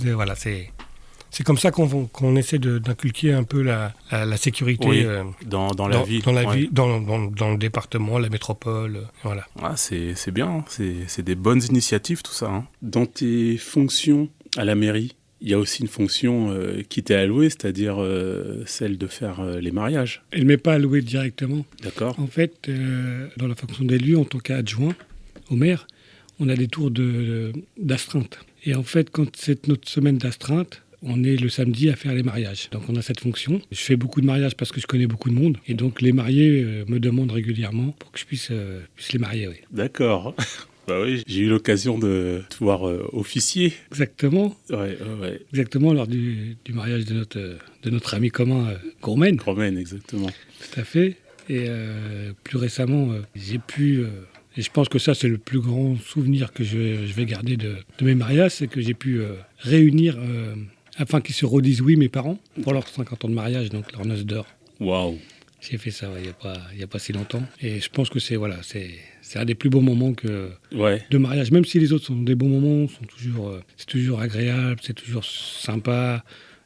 C'est comme ça qu'on essaie d'inculquer un peu la sécurité dans la ville. Dans le département, la métropole. Voilà. Ah, c'est bien. C'est des bonnes initiatives, tout ça. Dans tes fonctions à la mairie, il y a aussi une fonction qui t'est allouée, c'est-à-dire celle de faire les mariages. Elle ne m'est pas allouée directement. D'accord. En fait, dans la fonction d'élu, en tant qu'adjoint au maire, on a des tours d'astreinte. Et en fait, quand c'est notre semaine d'astreinte, on est le samedi à faire les mariages. Donc on a cette fonction. Je fais beaucoup de mariages parce que je connais beaucoup de monde. Et donc les mariés me demandent régulièrement pour que je puisse les marier. Oui. D'accord. Bah oui, j'ai eu l'occasion de te voir officier. Exactement. Ouais. Exactement, lors du mariage de notre ami commun, Gourmaine. Gourmaine, exactement. Tout à fait. Et plus récemment, j'ai pu... et je pense que ça, c'est le plus grand souvenir que je vais garder de mes mariages, c'est que j'ai pu réunir, afin qu'ils se redisent oui, mes parents, pour leurs 50 ans de mariage, donc leur noce d'or. Waouh. J'ai fait ça il y a pas si longtemps. Et je pense que c'est un des plus beaux moments de mariage. Même si les autres sont des bons moments, c'est toujours agréable, c'est toujours sympa.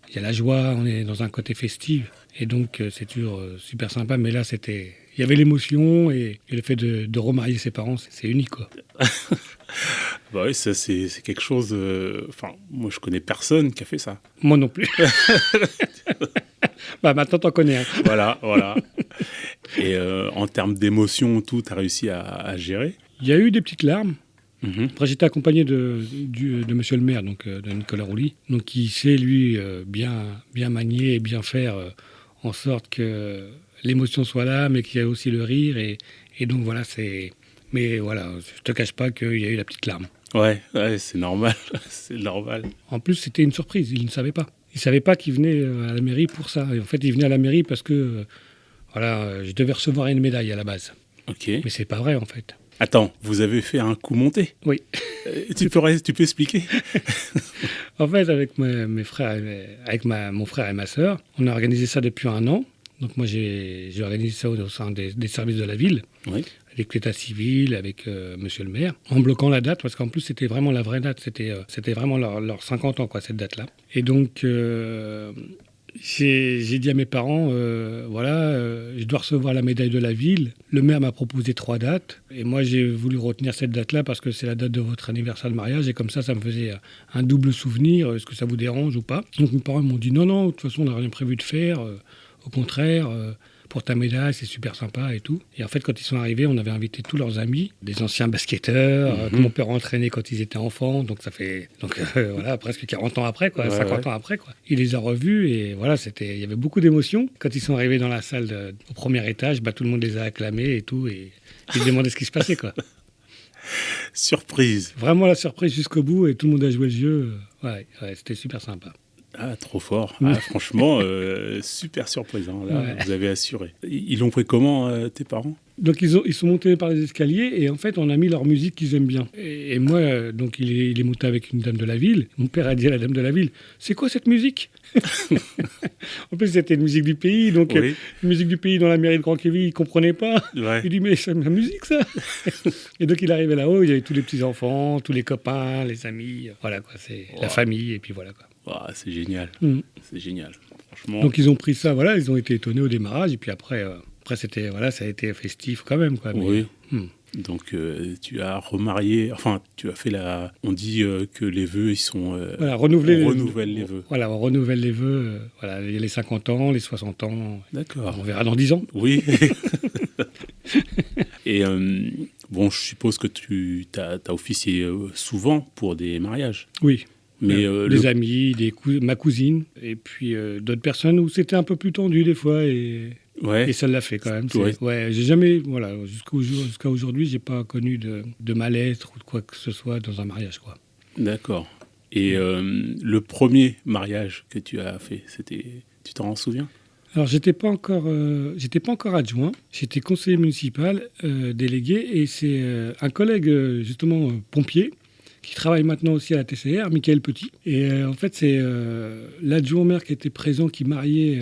Il y a la joie, on est dans un côté festif. Et donc, c'est toujours super sympa. Mais là, il y avait l'émotion et le fait de remarier ses parents, c'est unique, quoi. Bah oui, ça, c'est quelque chose... moi, je connais personne qui a fait ça. Moi non plus. Maintenant, t'en connais un. Voilà. Et en termes d'émotion, tout, t'as réussi à gérer? Il y a eu des petites larmes. Après, j'étais accompagné de monsieur le maire, donc de Nicolas Rouly, donc qui sait, lui, bien manier et bien faire en sorte que l'émotion soit là, mais qu'il y ait aussi le rire. Et donc, voilà, Mais voilà, je te cache pas qu'il y a eu la petite larme. Ouais, c'est normal. C'est normal. En plus, c'était une surprise, il ne savait pas. Il ne savait pas qu'il venait à la mairie pour ça. Et en fait, il venait à la mairie parce que je devais recevoir une médaille à la base. Ok. Mais c'est pas vrai, en fait. Attends, vous avez fait un coup monté? Oui. Tu peux expliquer? En fait, avec mes frères, avec mon frère et ma sœur, on a organisé ça depuis 1 an. Donc moi, j'ai organisé ça au sein des services de la ville, Oui. avec l'état civil, avec monsieur le maire, en bloquant la date, parce qu'en plus, c'était vraiment la vraie date. C'était vraiment leurs 50 ans, quoi, cette date-là. Et donc, j'ai dit à mes parents, je dois recevoir la médaille de la ville. Le maire m'a proposé 3 dates. Et moi, j'ai voulu retenir cette date-là parce que c'est la date de votre anniversaire de mariage. Et comme ça me faisait un double souvenir. Est-ce que ça vous dérange ou pas? Donc mes parents m'ont dit non, de toute façon, on n'a rien prévu de faire. Au contraire, pour ta médaille, c'est super sympa et tout. Et en fait, quand ils sont arrivés, on avait invité tous leurs amis, des anciens basketteurs, que mon père entraînait quand ils étaient enfants. Donc ça fait presque 40 ans après, quoi, 50 ans après, quoi. Il les a revus et voilà, il y avait beaucoup d'émotions. Quand ils sont arrivés dans la salle au premier étage, tout le monde les a acclamés et tout. Et ils se demandaient ce qui se passait, quoi. Surprise. Vraiment la surprise jusqu'au bout et tout le monde a joué le jeu. Ouais, c'était super sympa. Ah, trop fort. Ah, franchement, super surprise. Hein. Là, vous avez assuré. Ils l'ont pris comment, tes parents? Donc ils sont montés par les escaliers et en fait on a mis leur musique qu'ils aiment bien. Et moi, donc il est monté avec une dame de la ville. Mon père a dit à la dame de la ville, c'est quoi cette musique? En plus c'était une musique du pays, donc une musique du pays dans la mairie de Grand-Quevilly, il ne comprenait pas. Ouais. Il dit mais c'est ma musique ça. Et donc il arrivait là-haut, il y avait tous les petits enfants, tous les copains, les amis, voilà quoi, c'est la famille et puis voilà quoi. Oh, c'est génial, c'est génial. Franchement. Donc ils ont pris ça, voilà, ils ont été étonnés au démarrage et puis après c'était ça a été festif quand même quoi. Oui. Donc tu as remarié, enfin tu as fait on dit que les vœux ils sont on renouvelle les vœux. Voilà, on renouvelle les vœux. Il y a les 50 ans, les 60 ans. D'accord. On verra dans 10 ans. Oui. Et bon, je suppose que tu as officié souvent pour des mariages. Oui. Mais des amis, ma cousine, et puis d'autres personnes où c'était un peu plus tendu des fois, et ça l'a fait quand même. J'ai jamais, jusqu'à aujourd'hui, j'ai pas connu de mal-être ou de quoi que ce soit dans un mariage, quoi. D'accord. Et le premier mariage que tu as fait, tu t'en souviens? Alors j'étais pas encore adjoint, j'étais conseiller municipal, délégué, et c'est un collègue justement pompier, qui travaille maintenant aussi à la TCR, Michael Petit. Et en fait, c'est l'adjoint au maire qui était présent, qui mariait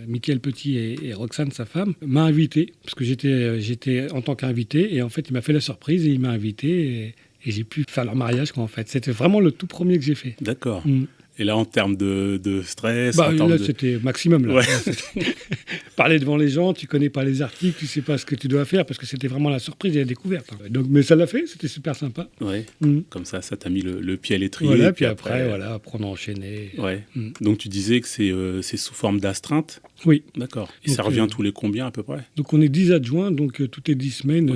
Michael Petit et Roxane, sa femme, m'a invité, parce que j'étais en tant qu'invité, et en fait, il m'a fait la surprise, et il m'a invité, et j'ai pu faire leur mariage, quoi, en fait. C'était vraiment le tout premier que j'ai fait. D'accord. Et là, en termes de stress... c'était maximum. Là. Ouais. Parler devant les gens, tu connais pas les articles, tu sais pas ce que tu dois faire, parce que c'était vraiment la surprise et la découverte. Donc, mais ça l'a fait, c'était super sympa. Ouais. Comme ça t'a mis le pied à l'étrier. Voilà, puis après, on a enchaîné. Ouais. Donc, tu disais que c'est sous forme d'astreinte? Oui. D'accord. Et donc, ça revient tous les combien, à peu près? Donc, on est 10 adjoints, donc toutes les 10 semaines,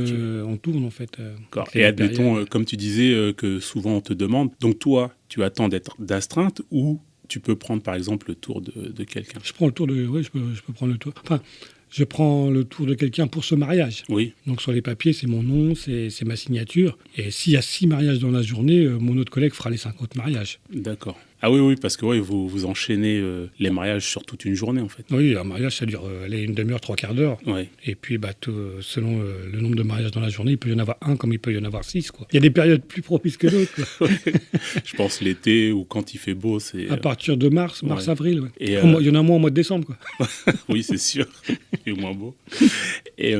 on tourne, en fait. D'accord. Et admettons, comme tu disais, que souvent on te demande, donc toi, tu attends d'être d'astreinte ou tu peux prendre par exemple le tour de quelqu'un? Je prends le tour je peux prendre le tour. Enfin, je prends le tour de quelqu'un pour ce mariage. Oui. Donc sur les papiers, c'est mon nom, c'est ma signature. Et s'il y a 6 mariages dans la journée, mon autre collègue fera les 50 mariages. D'accord. Ah oui, parce que vous enchaînez les mariages sur toute une journée en fait. Oui, un mariage ça dure une demi-heure, 3/4 d'heure. Ouais. Et puis selon le nombre de mariages dans la journée, il peut y en avoir un comme il peut y en avoir 6. Quoi. Il y a des périodes plus propices que d'autres. Je pense l'été ou quand il fait beau, c'est... À partir de mars-avril. Ouais. Et il y en a moins au mois de décembre. Quoi. Oui, c'est sûr. Il est moins beau. Et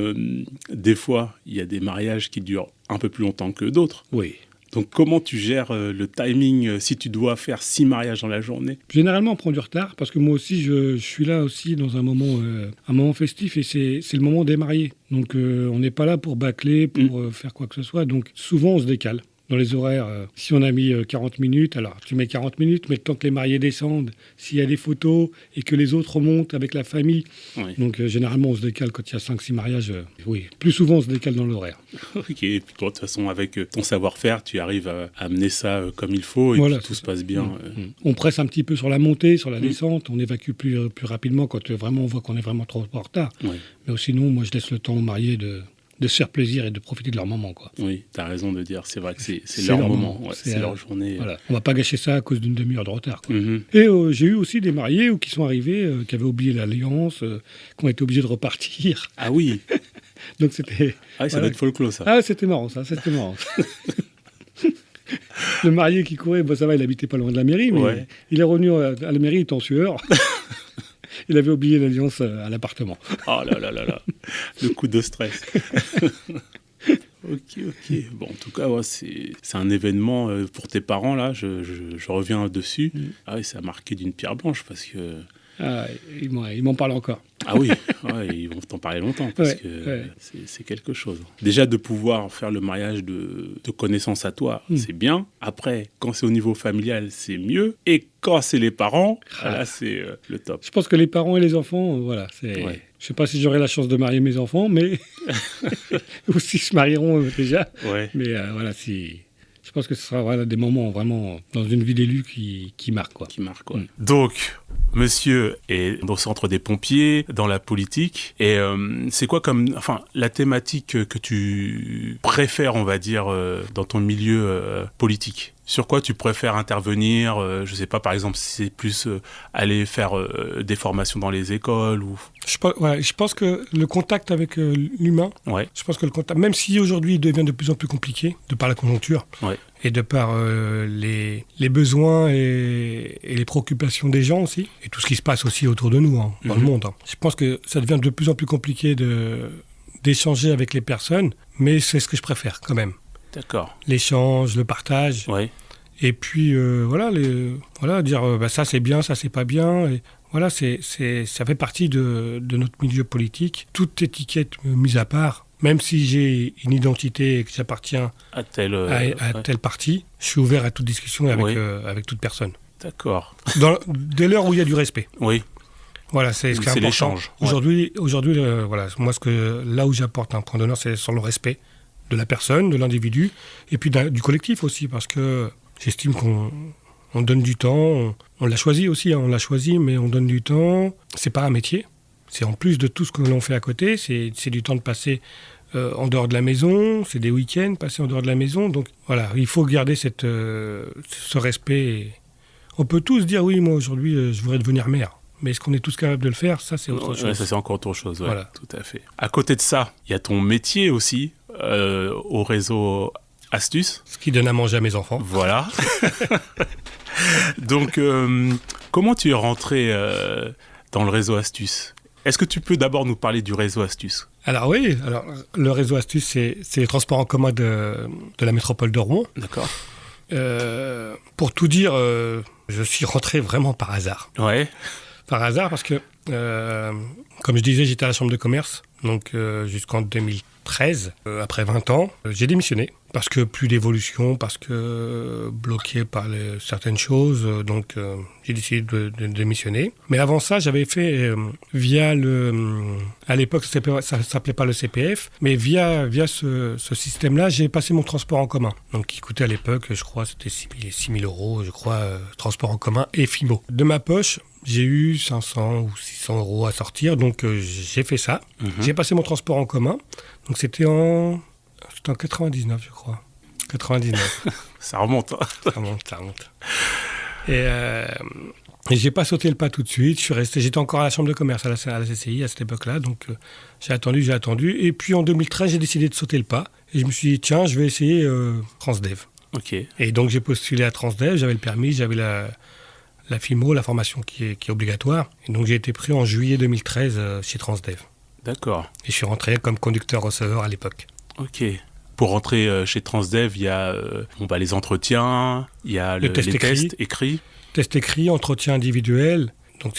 des fois, il y a des mariages qui durent un peu plus longtemps que d'autres. Oui. Donc, comment tu gères le timing si tu dois faire 6 mariages dans la journée? Généralement, on prend du retard parce que moi aussi, je suis là aussi dans un moment festif et c'est le moment des mariés. Donc, on n'est pas là pour bâcler, pour faire quoi que ce soit. Donc, souvent, on se décale. Dans les horaires, si on a mis 40 minutes, alors tu mets 40 minutes, mais tant que les mariés descendent, s'il y a des photos et que les autres remontent avec la famille, donc généralement on se décale quand il y a 5-6 mariages, plus souvent on se décale dans l'horaire. Ok, et puis toi de toute façon avec ton savoir-faire, tu arrives à amener ça comme il faut et puis tout se passe bien. On presse un petit peu sur la montée, sur la descente, on évacue plus rapidement quand vraiment on voit qu'on est vraiment trop en retard. Mais sinon, moi je laisse le temps aux mariés de se faire plaisir et de profiter de leur moment, quoi. Oui, tu as raison de dire, c'est vrai que c'est leur moment, c'est leur journée. Voilà. On va pas gâcher ça à cause d'une demi-heure de retard, quoi. Et j'ai eu aussi des mariés qui sont arrivés, qui avaient oublié l'alliance, qui ont été obligés de repartir. Ah oui. Donc c'était... Ah, ça doit être folklore, ça. Ah, c'était marrant, ça. C'était marrant. Le marié qui courait, bon, ça va, il habitait pas loin de la mairie, mais il est revenu à la mairie, il était en sueur. Il avait oublié l'alliance à l'appartement. Oh là là là là. Le coup de stress. Ok. Bon, en tout cas, c'est un événement pour tes parents, là. Je reviens dessus. Ah oui, ça a marqué d'une pierre blanche parce que... Ah, ils m'en parlent encore. Ah oui, ils vont t'en parler longtemps parce que c'est quelque chose. Déjà, de pouvoir faire le mariage de connaissances à toi, c'est bien. Après, quand c'est au niveau familial, c'est mieux. Et quand c'est les parents, là, c'est le top. Je pense que les parents et les enfants, voilà, c'est... Ouais. Je ne sais pas si j'aurai la chance de marier mes enfants, mais... ou s'ils se marieront déjà. Ouais. Mais voilà, si... Je pense que ce sera des moments vraiment dans une vie d'élu qui marquent, quoi. Qui marquent, quoi. Donc, monsieur est au centre des pompiers, dans la politique. Et c'est quoi la thématique que tu préfères, on va dire, dans ton milieu politique ? Sur quoi tu préfères intervenir ? Je ne sais pas, par exemple, si c'est plus aller faire des formations dans les écoles ou... Je pense que le contact avec l'humain, je pense que le contact, même si aujourd'hui il devient de plus en plus compliqué, de par la conjoncture et de par les besoins et les préoccupations des gens aussi, et tout ce qui se passe aussi autour de nous, dans le monde. Je pense que ça devient de plus en plus compliqué d'échanger avec les personnes, mais c'est ce que je préfère quand même. D'accord. L'échange, le partage. Oui. Et puis, dire ça c'est bien, ça c'est pas bien. Et voilà, ça fait partie de notre milieu politique. Toute étiquette mise à part, même si j'ai une identité et que j'appartiens à tel parti, je suis ouvert à toute discussion avec toute personne. D'accord. Dès lors où il y a du respect. Oui. Voilà, c'est ce qui est important. L'échange. Aujourd'hui, moi, là où j'apporte un point d'honneur, c'est sur le respect de la personne, de l'individu, et puis du collectif aussi, parce que j'estime qu'on donne du temps, on l'a choisi aussi, on l'a choisi, mais on donne du temps. C'est pas un métier, c'est en plus de tout ce que l'on fait à côté, c'est du temps de passer en dehors de la maison, c'est des week-ends passés en dehors de la maison, donc voilà, il faut garder ce respect. On peut tous dire, oui, moi aujourd'hui, je voudrais devenir maire. Mais est-ce qu'on est tous capables de le faire ? Ça, c'est autre chose. Ouais, ça, c'est encore autre chose. Ouais, voilà. Tout à fait. À côté de ça, il y a ton métier aussi au réseau Astuce. Ce qui donne à manger à mes enfants. Voilà. Donc, comment tu es rentré dans le réseau Astuce ? Est-ce que tu peux d'abord nous parler du réseau Astuce ? Alors oui, le réseau Astuce, c'est les transports en commun de la métropole de Rouen. D'accord. Pour tout dire, je suis rentré vraiment par hasard. Ouais. Par hasard, parce que, comme je disais, j'étais à la chambre de commerce, donc jusqu'en 2013. Après 20 ans, j'ai démissionné, parce que plus d'évolution, parce que bloqué par certaines choses, donc j'ai décidé de démissionner. Mais avant ça, j'avais fait via à l'époque, ça s'appelait pas le CPF, mais via ce système-là, j'ai passé mon transport en commun. Donc qui coûtait à l'époque, je crois, c'était 6 000 euros, je crois, transport en commun et FIMO. De ma poche, j'ai eu 500 ou 600 euros à sortir, donc j'ai fait ça. J'ai passé mon transport en commun, donc c'était en 99, je crois. 99. Ça remonte. Hein. Ça remonte. Et j'ai pas sauté le pas tout de suite. J'étais encore à la chambre de commerce, à la CCI à cette époque-là, donc j'ai attendu. Et puis en 2013, j'ai décidé de sauter le pas. Et je me suis dit, tiens, je vais essayer Transdev. Ok. Et donc j'ai postulé à Transdev, j'avais le permis, j'avais la FIMO, la formation qui est obligatoire. Et donc j'ai été pris en juillet 2013 chez Transdev. D'accord. Et je suis rentré comme conducteur-receveur à l'époque. Ok. Pour rentrer chez Transdev, il y a les entretiens, il y a les tests écrits. Tests écrits, entretien individuel. Donc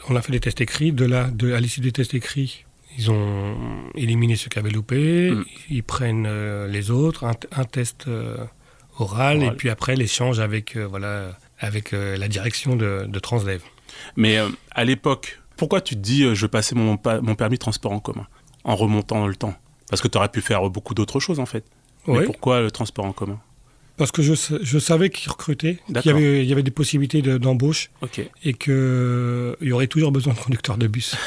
on a fait des tests écrits. À l'issue des tests écrits, ils ont éliminé ceux qui avaient loupé. Ils prennent les autres, un test oral, et puis après l'échange avec la direction de Transdev. Mais à l'époque, pourquoi tu te dis je passais mon permis de transport en commun en remontant dans le temps ? Parce que tu aurais pu faire beaucoup d'autres choses, en fait. Oui. Mais pourquoi le transport en commun ? Parce que je savais qu'ils recrutaient, qu'il y avait des possibilités d'embauche, et qu'il y aurait toujours besoin de conducteurs de bus.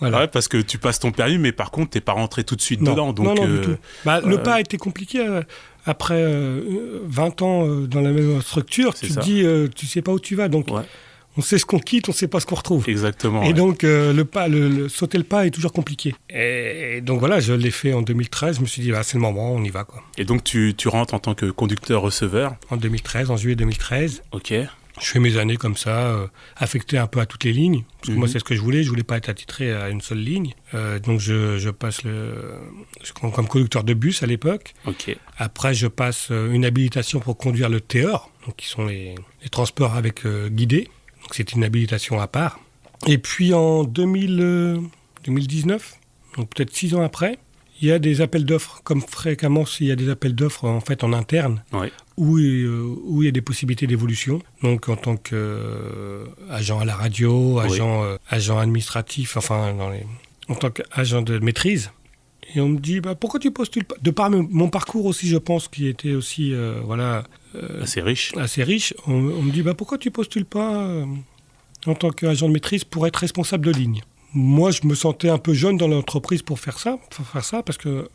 Voilà. Ouais, parce que tu passes ton permis, mais par contre, tu n'es pas rentré tout de suite dedans. Donc, non, du tout. Le pas a été compliqué. Après 20 ans dans la même structure, tu te dis, tu ne sais pas où tu vas. Donc, On sait ce qu'on quitte, on ne sait pas ce qu'on retrouve. Exactement. Et donc, sauter le pas est toujours compliqué. Et donc voilà, je l'ai fait en 2013. Je me suis dit, c'est le moment, on y va, quoi. Et donc, tu rentres en tant que conducteur-receveur ? En 2013, en juillet 2013. Ok. Je fais mes années comme ça, affecté un peu à toutes les lignes. Parce que moi, c'est ce que je voulais. Je ne voulais pas être attitré à une seule ligne. Donc, je passe comme conducteur de bus à l'époque. Ok. Après, je passe une habilitation pour conduire le TER, donc qui sont les transports avec guidés. Donc, c'est une habilitation à part. Et puis, en 2019, donc peut-être 6 ans après, il y a des appels d'offres. Comme fréquemment, il y a des appels d'offres en fait en interne. Ouais. Où il y a des possibilités d'évolution. Donc en tant qu'agent à la radio, agent administratif, en tant qu'agent de maîtrise. Et on me dit, pourquoi tu postules pas ? De par mon parcours aussi, je pense, qui était aussi assez riche, on me dit, pourquoi tu postules pas en tant qu'agent de maîtrise pour être responsable de ligne ? Moi, je me sentais un peu jeune dans l'entreprise pour faire ça parce que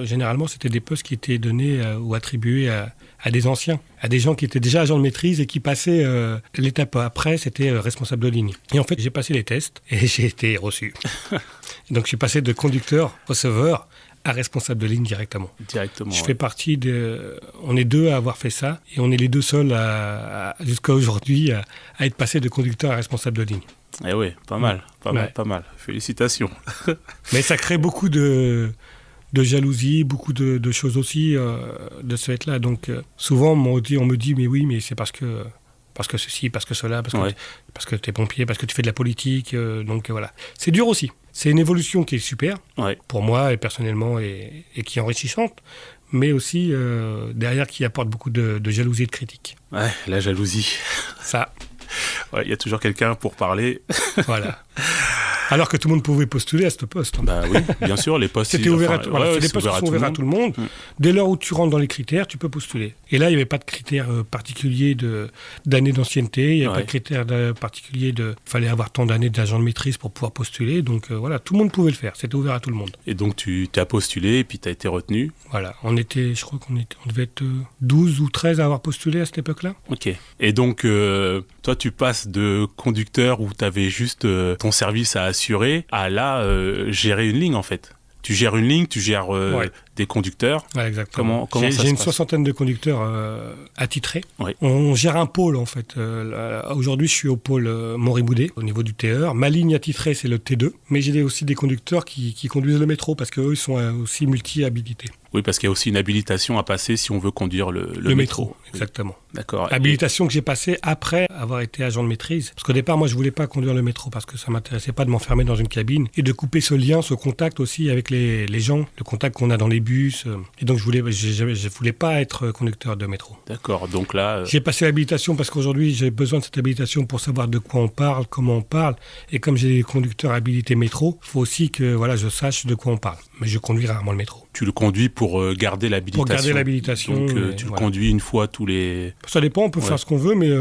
généralement, c'était des postes qui étaient donnés ou attribués à des anciens, à des gens qui étaient déjà agents de maîtrise et qui passaient l'étape après, c'était responsable de ligne. Et en fait, j'ai passé les tests et j'ai été reçu. Donc, je suis passé de conducteur, receveur, à responsable de ligne directement. Je fais partie on est 2 à avoir fait ça et on est les 2 seuls jusqu'à aujourd'hui à être passé de conducteur à responsable de ligne. Eh oui, pas mal. Félicitations. Mais ça crée beaucoup de jalousie, beaucoup de choses aussi de ce fait-là. Donc souvent on me dit mais oui, mais c'est parce que ceci, parce que cela, parce que tu es pompier, parce que tu fais de la politique. Donc voilà. C'est dur aussi. C'est une évolution qui est super pour moi et personnellement et qui est enrichissante, mais aussi derrière qui apporte beaucoup de jalousie et de critique. Ouais, la jalousie. Ça. Il y a toujours quelqu'un pour parler. Voilà. Alors que tout le monde pouvait postuler à ce poste. Oui, bien sûr, les postes... C'était ouvert les postes sont ouverts à tout le monde. Dès lors où tu rentres dans les critères, tu peux postuler. Et là, il n'y avait pas de critères particuliers d'années d'ancienneté. Il n'y avait pas de critères particuliers il fallait avoir tant d'années d'agent de maîtrise pour pouvoir postuler. Donc voilà, tout le monde pouvait le faire. C'était ouvert à tout le monde. Et donc, tu as postulé et puis tu as été retenu. Voilà, on devait être 12 ou 13 à avoir postulé à cette époque-là. Ok. Et donc, toi, tu passes de conducteur où tu avais juste ton service à assurer à gérer une ligne en fait. Tu gères une ligne, tu gères des conducteurs. Ouais, exactement. Comment ça se passe ? J'ai une 60aine de conducteurs attitrés. Oui. On gère un pôle en fait. Aujourd'hui, je suis au pôle Montriboudet, au niveau du TER. Ma ligne attitrée, c'est le T2. Mais j'ai aussi des conducteurs qui conduisent le métro parce qu'eux, ils sont aussi multi-habilités. Oui, parce qu'il y a aussi une habilitation à passer si on veut conduire le métro. Exactement. D'accord. Habilitation que j'ai passée après avoir été agent de maîtrise. Parce qu'au départ, moi, je voulais pas conduire le métro parce que ça m'intéressait pas de m'enfermer dans une cabine et de couper ce lien, ce contact aussi avec les gens, le contact qu'on a dans les bus. Et donc, je voulais pas être conducteur de métro. D'accord. Donc là... J'ai passé l'habilitation parce qu'aujourd'hui, j'ai besoin de cette habilitation pour savoir de quoi on parle, comment on parle. Et comme j'ai des conducteurs habilités métro, il faut aussi que je sache de quoi on parle. Mais je conduis rarement le métro. Tu le conduis pour garder l'habilitation. Pour garder l'habilitation. Donc tu le conduis une fois tous les... Ça dépend, on peut faire ce qu'on veut, mais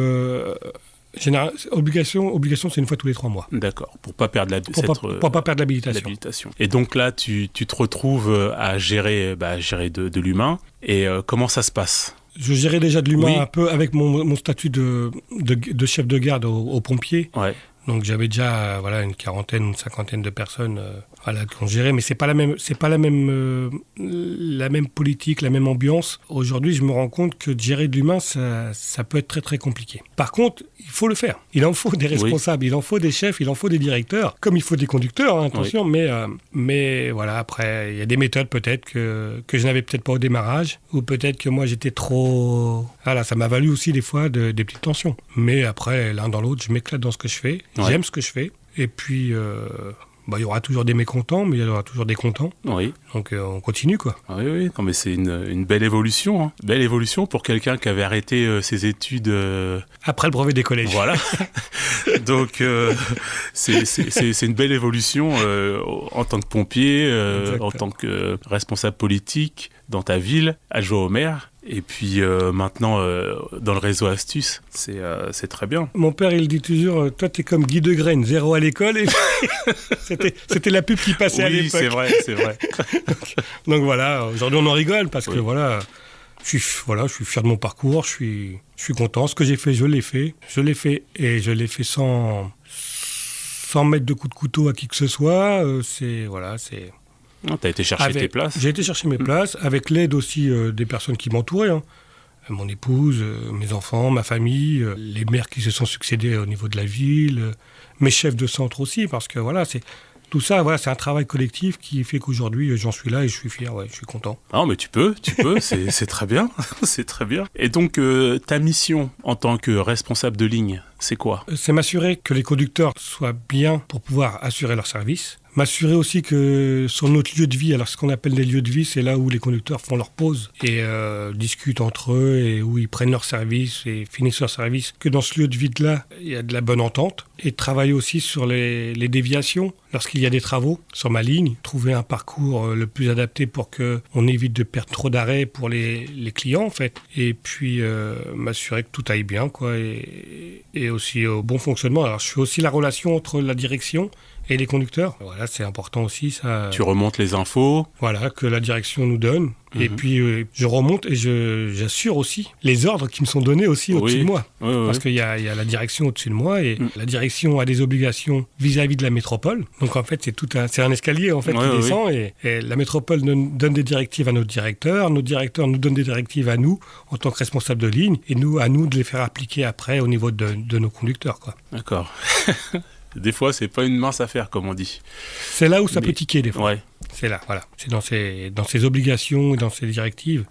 obligation, c'est une fois tous les 3 mois. D'accord, pour pas perdre pour pas perdre l'habilitation. Et donc là, tu te retrouves à gérer de l'humain. Et comment ça se passe ? Je gérais déjà de l'humain un peu avec mon statut de chef de garde aux pompiers. Ouais. Donc j'avais déjà une 40aine, une 50aine de personnes qu'on gérait, mais c'est pas la même politique, la même ambiance. Aujourd'hui, je me rends compte que de gérer de l'humain, ça peut être très très compliqué. Par contre, il faut le faire. Il en faut des responsables, il en faut des chefs, il en faut des directeurs, comme il faut des conducteurs, attention. Mais voilà, après, il y a des méthodes peut-être que je n'avais peut-être pas au démarrage, ou peut-être que moi j'étais trop... Voilà, ça m'a valu aussi des fois des petites tensions. Mais après, l'un dans l'autre, je m'éclate dans ce que je fais. J'aime ce que je fais. Et puis, il y aura toujours des mécontents, mais il y aura toujours des contents. Oui. Donc, on continue, quoi. Oui. Non, mais c'est une belle évolution. Hein. Belle évolution pour quelqu'un qui avait arrêté ses études... Après le brevet des collèges. Voilà. Donc, c'est une belle évolution en tant que pompier, en tant que responsable politique dans ta ville, adjoint au maire. Et puis maintenant, dans le réseau Astuce, c'est très bien. Mon père, il dit toujours, toi, t'es comme Guy de Graine, 0 à l'école. Et c'était la pub qui passait à l'époque. Oui, c'est vrai. Donc voilà, aujourd'hui, on en rigole parce que je suis fier de mon parcours, je suis content. Ce que j'ai fait, je l'ai fait. Et je l'ai fait sans mettre de coup de couteau à qui que ce soit. T'as été chercher tes places. J'ai été chercher mes places, avec l'aide aussi des personnes qui m'entouraient. Mon épouse, mes enfants, ma famille, les maires qui se sont succédés au niveau de la ville, mes chefs de centre aussi, parce que tout ça, c'est un travail collectif qui fait qu'aujourd'hui, j'en suis là et je suis fier, je suis content. Non, mais tu peux, c'est très bien, c'est très bien. Et donc, ta mission en tant que responsable de ligne, c'est quoi ? C'est m'assurer que les conducteurs soient bien pour pouvoir assurer leur service. M'assurer aussi que sur notre lieu de vie, alors ce qu'on appelle les lieux de vie, c'est là où les conducteurs font leur pause et discutent entre eux et où ils prennent leur service et finissent leur service, que dans ce lieu de vie-là, il y a de la bonne entente. Et travailler aussi sur les déviations lorsqu'il y a des travaux sur ma ligne, trouver un parcours le plus adapté pour qu'on évite de perdre trop d'arrêts pour les clients en fait. Et puis m'assurer que tout aille bien et aussi au bon fonctionnement. Alors je fais aussi la relation entre la direction et les conducteurs. Voilà, c'est important aussi ça. Tu remontes les infos. Voilà, que la direction nous donne. Et puis je remonte et j'assure aussi les ordres qui me sont donnés aussi au-dessus de moi. Parce qu'il y a la direction au-dessus de moi et la direction a des obligations vis-à-vis de la métropole. Donc en fait, c'est un escalier en fait qui descend et la métropole donne des directives à notre directeur nous donne des directives à nous en tant que responsables de ligne et à nous de les faire appliquer après au niveau de nos conducteurs, quoi. D'accord. Des fois, c'est pas une mince affaire, comme on dit. C'est là où ça peut tiquer, des fois. Ouais. C'est là, voilà. C'est dans ces obligations et dans ces directives.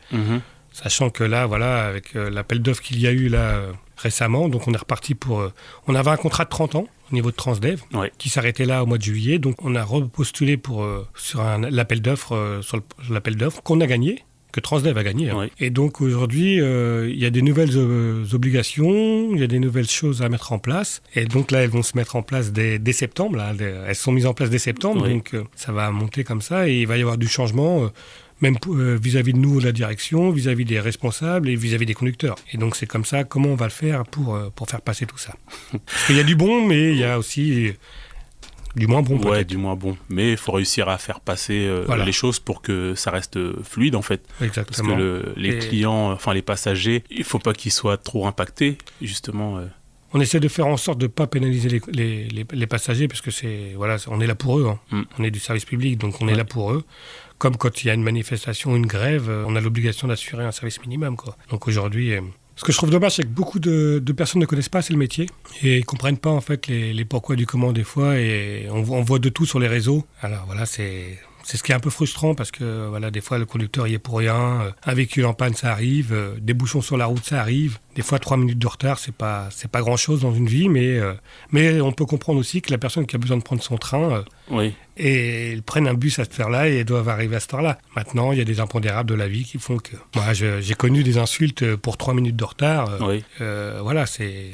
Sachant que là, avec l'appel d'offres qu'il y a eu là récemment, donc on est reparti on avait un contrat de 30 ans au niveau de Transdev, qui s'arrêtait là au mois de juillet. Donc on a repostulé sur l'appel d'offres, sur l'appel d'offres qu'on a gagné, que Transdev a gagné. Et donc aujourd'hui, il y a des nouvelles obligations, il y a des nouvelles choses à mettre en place. Et donc là, elles vont se mettre en place dès septembre. Là, elles sont mises en place dès septembre, donc ça va monter comme ça. Et il va y avoir du changement, même vis-à-vis de nous, la direction, vis-à-vis des responsables et vis-à-vis des conducteurs. Et donc c'est comme ça, comment on va le faire pour faire passer tout ça. Parce qu'il y a du bon, mais il y a aussi du moins bon, peut-être. Ouais, du moins bon. Mais il faut réussir à faire passer les choses pour que ça reste fluide, en fait. Exactement. Parce que les clients, enfin les passagers, il ne faut pas qu'ils soient trop impactés, justement. On essaie de faire en sorte de ne pas pénaliser les passagers, parce que on est là pour eux. On est du service public, donc on est là pour eux. Comme quand il y a une manifestation, une grève, on a l'obligation d'assurer un service minimum, quoi. Donc aujourd'hui... Ce que je trouve dommage, c'est que beaucoup de personnes ne connaissent pas assez le métier et ne comprennent pas en fait les pourquoi du comment des fois, et on voit de tout sur les réseaux. Alors voilà, c'est ce qui est un peu frustrant parce que des fois le conducteur y est pour rien, un véhicule en panne ça arrive, des bouchons sur la route ça arrive, des fois 3 minutes de retard c'est pas grand chose dans une vie, mais on peut comprendre aussi que la personne qui a besoin de prendre son train et ils prennent un bus à cette heure-là et ils doivent arriver à cette heure-là. Maintenant, il y a des impondérables de la vie qui font que... Moi, j'ai connu des insultes pour 3 minutes de retard. C'est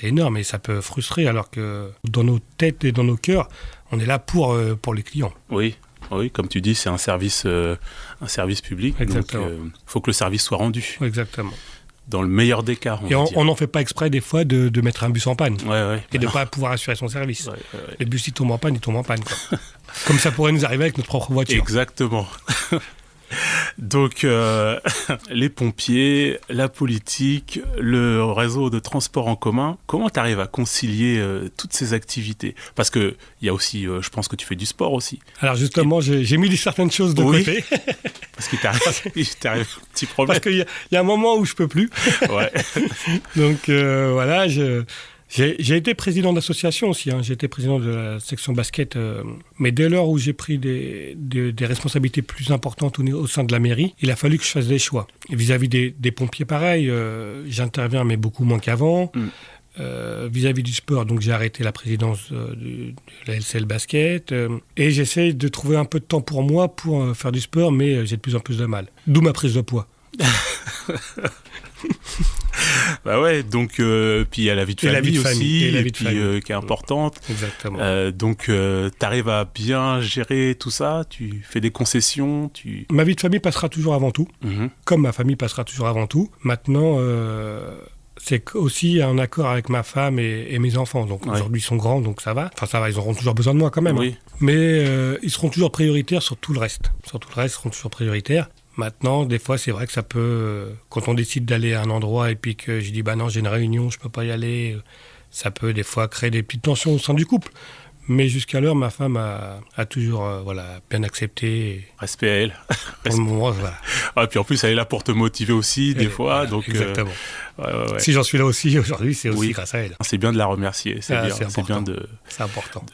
énorme et ça peut frustrer, alors que dans nos têtes et dans nos cœurs, on est là pour les clients. Oui, comme tu dis, c'est un service public. Exactement. Donc, faut que le service soit rendu. Exactement. Dans le meilleur des cas, on n'en fait pas exprès des fois de mettre un bus en panne et de ne pas pouvoir assurer son service. Le bus, il tombe en panne, quoi. Comme ça pourrait nous arriver avec notre propre voiture. Exactement. Donc, les pompiers, la politique, le réseau de transport en commun, comment tu arrives à concilier toutes ces activités ? Parce qu'il y a aussi, je pense que tu fais du sport aussi. Alors justement, j'ai mis certaines choses de côté. Parce qu'il t'arrive un petit problème. Parce qu'il y a un moment où je peux plus. Donc j'ai été président d'association aussi, j'ai été président de la section basket, mais dès lors où j'ai pris des responsabilités plus importantes au sein de la mairie, il a fallu que je fasse des choix. Et vis-à-vis des pompiers, pareil, j'interviens mais beaucoup moins qu'avant. Vis-à-vis du sport, donc j'ai arrêté la présidence de la LCL Basket et j'essaie de trouver un peu de temps pour moi pour faire du sport, mais j'ai de plus en plus de mal. D'où ma prise de poids. Donc puis il y a la vie de famille aussi, qui est importante. Exactement. Donc t'arrives à bien gérer tout ça, tu fais des concessions, Ma vie de famille passera toujours avant tout, comme ma famille passera toujours avant tout. Maintenant, c'est aussi un accord avec ma femme et mes enfants. Donc aujourd'hui ils sont grands, donc ça va. Enfin ça va, ils auront toujours besoin de moi quand même. Mais ils seront toujours prioritaires sur tout le reste. Sur tout le reste, ils seront toujours prioritaires. Maintenant, des fois, c'est vrai que ça peut, quand on décide d'aller à un endroit et puis que je dis, bah non, j'ai une réunion, je peux pas y aller, ça peut des fois créer des petites tensions au sein du couple. Mais jusqu'alors, ma femme a toujours bien accepté. Respect à elle. Pour le moment, voilà. Ah, puis en plus, elle est là pour te motiver aussi, des fois. Voilà, donc, exactement. Ouais. Si j'en suis là aussi aujourd'hui, c'est aussi grâce à elle. C'est bien de la remercier. C'est bien c'est important.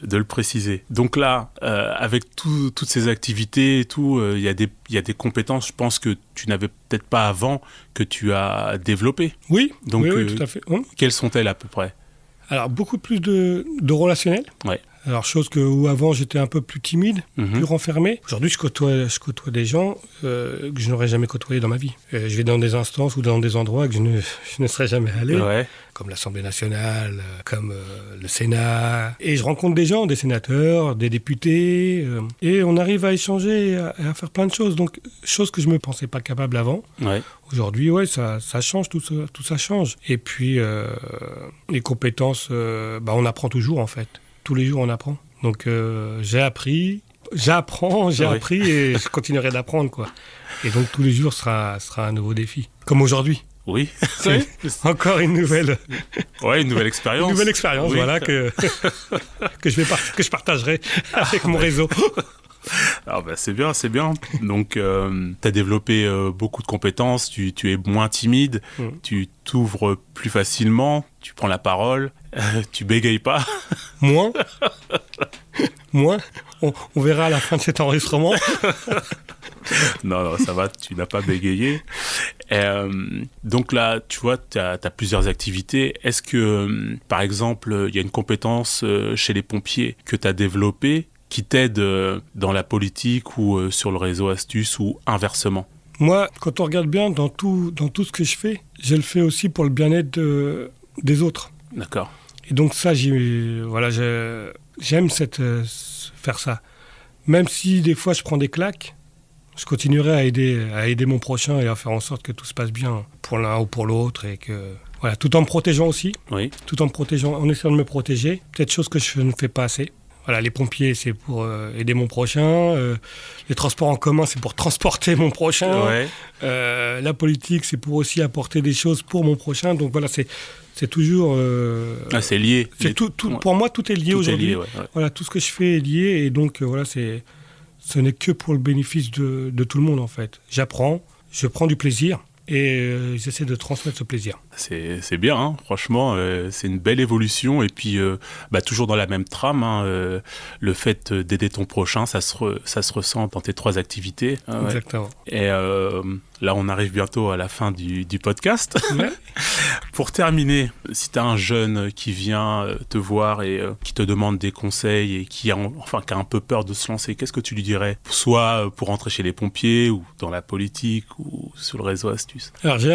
De le préciser. Donc là, avec toutes ces activités et tout, il y a des compétences, je pense, que tu n'avais peut-être pas avant, que tu as développées. Oui, donc, oui, tout à fait. Quelles sont-elles à peu près ? Alors, beaucoup plus de relationnel. Ouais. Alors, chose où avant j'étais un peu plus timide, plus renfermé. Aujourd'hui, je côtoie des gens que je n'aurais jamais côtoyés dans ma vie. Je vais dans des instances ou dans des endroits que je ne serais jamais allé, comme l'Assemblée nationale, comme le Sénat. Et je rencontre des gens, des sénateurs, des députés, et on arrive à échanger et à faire plein de choses. Donc, choses que je ne me pensais pas capable avant. Ouais. Aujourd'hui, ça change, tout ça change. Et puis, les compétences, on apprend toujours en fait. Tous les jours, on apprend. Donc, j'apprends et je continuerai d'apprendre, quoi. Et donc, tous les jours sera un nouveau défi. Comme aujourd'hui. Oui. Encore une nouvelle... une nouvelle expérience. Une nouvelle expérience, voilà, que je partagerai avec mon réseau. Alors c'est bien. Donc, tu as développé beaucoup de compétences, tu es moins timide, tu t'ouvres plus facilement, tu prends la parole, tu bégayes pas. Moins. On verra à la fin de cet enregistrement. Non, ça va, tu n'as pas bégayé. Donc là, tu vois, tu as plusieurs activités. Est-ce que, par exemple, il y a une compétence chez les pompiers que tu as développée qui t'aide dans la politique ou sur le réseau Astuce ou inversement ? Moi, quand on regarde bien dans tout ce que je le fais aussi pour le bien-être des autres. D'accord. Et donc ça, j'aime faire ça. Même si des fois je prends des claques, je continuerai à aider mon prochain et à faire en sorte que tout se passe bien pour l'un ou pour l'autre et que tout en me protégeant aussi. Oui. Tout en essayant de me protéger. Peut-être chose que je ne fais pas assez. Voilà, les pompiers, c'est pour aider mon prochain. Les transports en commun, c'est pour transporter mon prochain. Ouais. La politique, c'est pour aussi apporter des choses pour mon prochain. Donc voilà, c'est toujours... c'est lié. Pour moi, tout est lié aujourd'hui. Ouais. Voilà, tout ce que je fais est lié. Et donc, ce n'est que pour le bénéfice de tout le monde, en fait. J'apprends, je prends du plaisir. Et j'essaie de transmettre ce plaisir. C'est bien, hein. Franchement, c'est une belle évolution. Et puis, toujours dans la même trame, le fait d'aider ton prochain, ça se ressent dans tes 3 activités. Exactement. Et là, on arrive bientôt à la fin du podcast. Ouais. Pour terminer, si tu as un jeune qui vient te voir et qui te demande des conseils et qui a un peu peur de se lancer, qu'est-ce que tu lui dirais ? Soit pour rentrer chez les pompiers ou dans la politique ou sur le réseau Astuce. Alors, j'ai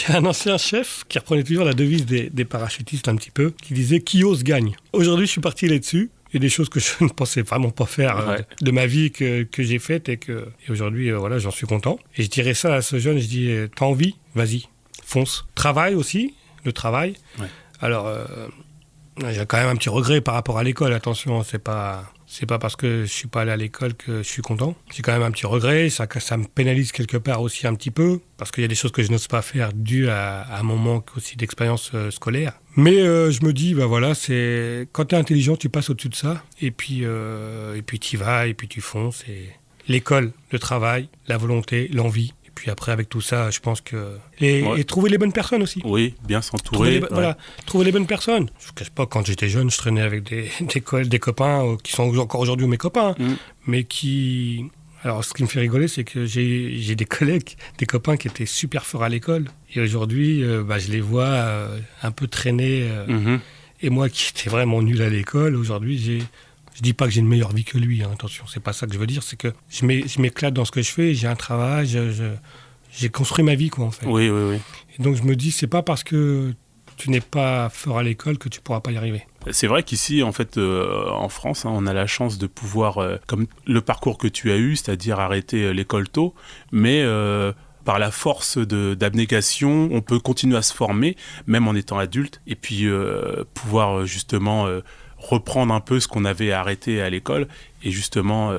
un ancien chef qui reprenait toujours la devise des parachutistes un petit peu, qui disait « Qui ose gagne ». Aujourd'hui, je suis parti là-dessus. Il y a des choses que je ne pensais vraiment pas faire de ma vie que j'ai faites et aujourd'hui, j'en suis content. Et je dirais ça à ce jeune, je dis « T'as envie ? Vas-y, fonce ». Travail aussi, le travail. Ouais. Alors, j'ai quand même un petit regret par rapport à l'école, attention, c'est pas parce que je suis pas allé à l'école que je suis content. J'ai quand même un petit regret, ça me pénalise quelque part aussi un petit peu, parce qu'il y a des choses que je n'ose pas faire dû à mon manque aussi d'expérience scolaire. Mais je me dis, c'est quand tu es intelligent, tu passes au-dessus de ça, et puis tu y vas, et puis tu fonces. Et l'école, le travail, la volonté, l'envie. Puis après, avec tout ça, je pense que... Et trouver les bonnes personnes aussi. Oui, bien s'entourer. Trouver les bonnes personnes. Je ne cache pas, quand j'étais jeune, je traînais avec des copains qui sont encore aujourd'hui mes copains, mais qui... Alors, ce qui me fait rigoler, c'est que j'ai des collègues, des copains qui étaient super forts à l'école. Et aujourd'hui, je les vois un peu traîner. Et moi, qui étais vraiment nul à l'école, aujourd'hui, je dis pas que j'ai une meilleure vie que lui, hein, attention, c'est pas ça que je veux dire, c'est que je m'éclate dans ce que je fais, j'ai un travail, j'ai construit ma vie, quoi, en fait. Oui. Et donc je me dis, c'est pas parce que tu n'es pas fort à l'école que tu pourras pas y arriver. C'est vrai qu'ici, en fait, en France, on a la chance de pouvoir, comme le parcours que tu as eu, c'est-à-dire arrêter l'école tôt, mais par la force d'abnégation, on peut continuer à se former, même en étant adulte, et puis pouvoir justement... reprendre un peu ce qu'on avait arrêté à l'école et justement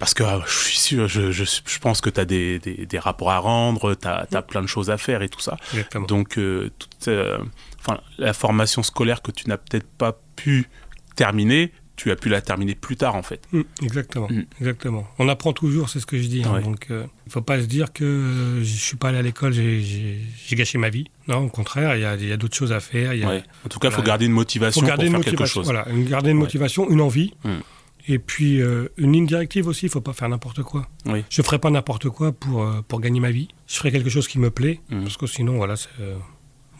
Parce que je suis sûr, je pense que tu as des rapports à rendre, tu as plein de choses à faire et tout ça. Exactement. Donc, la formation scolaire que tu n'as peut-être pas pu terminer, tu as pu la terminer plus tard, en fait. Exactement. On apprend toujours, c'est ce que je dis. Hein. Ouais. Donc, il ne faut pas se dire que je ne suis pas allé à l'école, j'ai gâché ma vie. Non, au contraire, il y a d'autres choses à faire. Ouais. En tout cas, il faut garder une motivation pour faire quelque chose. Voilà, garder une motivation, une envie. Et puis, une ligne directive aussi, il ne faut pas faire n'importe quoi. Oui. Je ne ferai pas n'importe quoi pour gagner ma vie. Je ferai quelque chose qui me plaît, parce que sinon, voilà,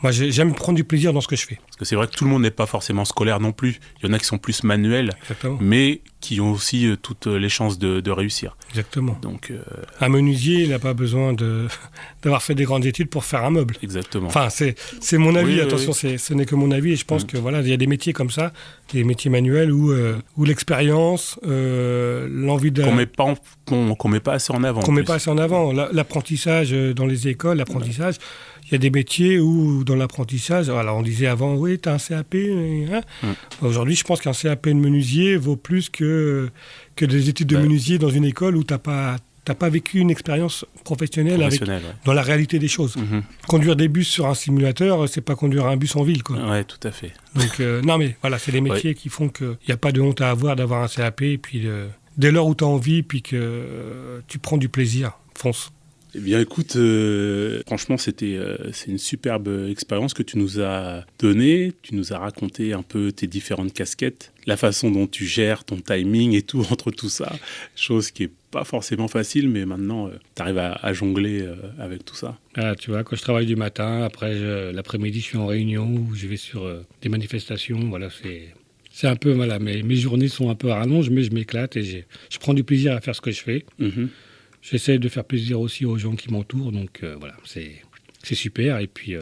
moi, j'aime prendre du plaisir dans ce que je fais. Parce que c'est vrai que tout le monde n'est pas forcément scolaire non plus. Il y en a qui sont plus manuels, Exactement. mais qui ont aussi toutes les chances de réussir. Exactement. Donc, un menuisier, il n'a pas besoin d'avoir fait des grandes études pour faire un meuble. Exactement. Enfin, c'est mon avis, oui, attention, ce n'est que mon avis, et je pense que voilà, il y a des métiers comme ça, des métiers manuels où l'expérience, l'envie de... Qu'on met pas assez en avant. Qu'on met pas assez en avant. L'apprentissage dans les écoles, l'apprentissage... Il y a des métiers où, dans l'apprentissage, alors on disait avant, oui, tu as un CAP. Hein. Aujourd'hui, je pense qu'un CAP de menuisier vaut plus que des études de menuisier dans une école où tu n'as pas vécu une expérience professionnelle dans la réalité des choses. Conduire des bus sur un simulateur, c'est pas conduire un bus en ville, quoi. Ouais, tout à fait. Donc, non, mais voilà, c'est les métiers qui font qu'il n'y a pas de honte à avoir d'avoir un CAP, et puis dès lors où tu as envie, puis que tu prends du plaisir, fonce. Eh bien, écoute, franchement, c'est une superbe expérience que tu nous as donnée. Tu nous as raconté un peu tes différentes casquettes, la façon dont tu gères ton timing et tout entre tout ça. Chose qui est pas forcément facile, mais maintenant, tu arrives à jongler avec tout ça. Ah, tu vois, quand je travaille du matin, après, l'après-midi, je suis en réunion ou je vais sur des manifestations. Voilà, c'est un peu... Voilà, mes journées sont un peu à rallonge, mais je m'éclate et je prends du plaisir à faire ce que je fais. J'essaie de faire plaisir aussi aux gens qui m'entourent, donc voilà, c'est super. Et puis,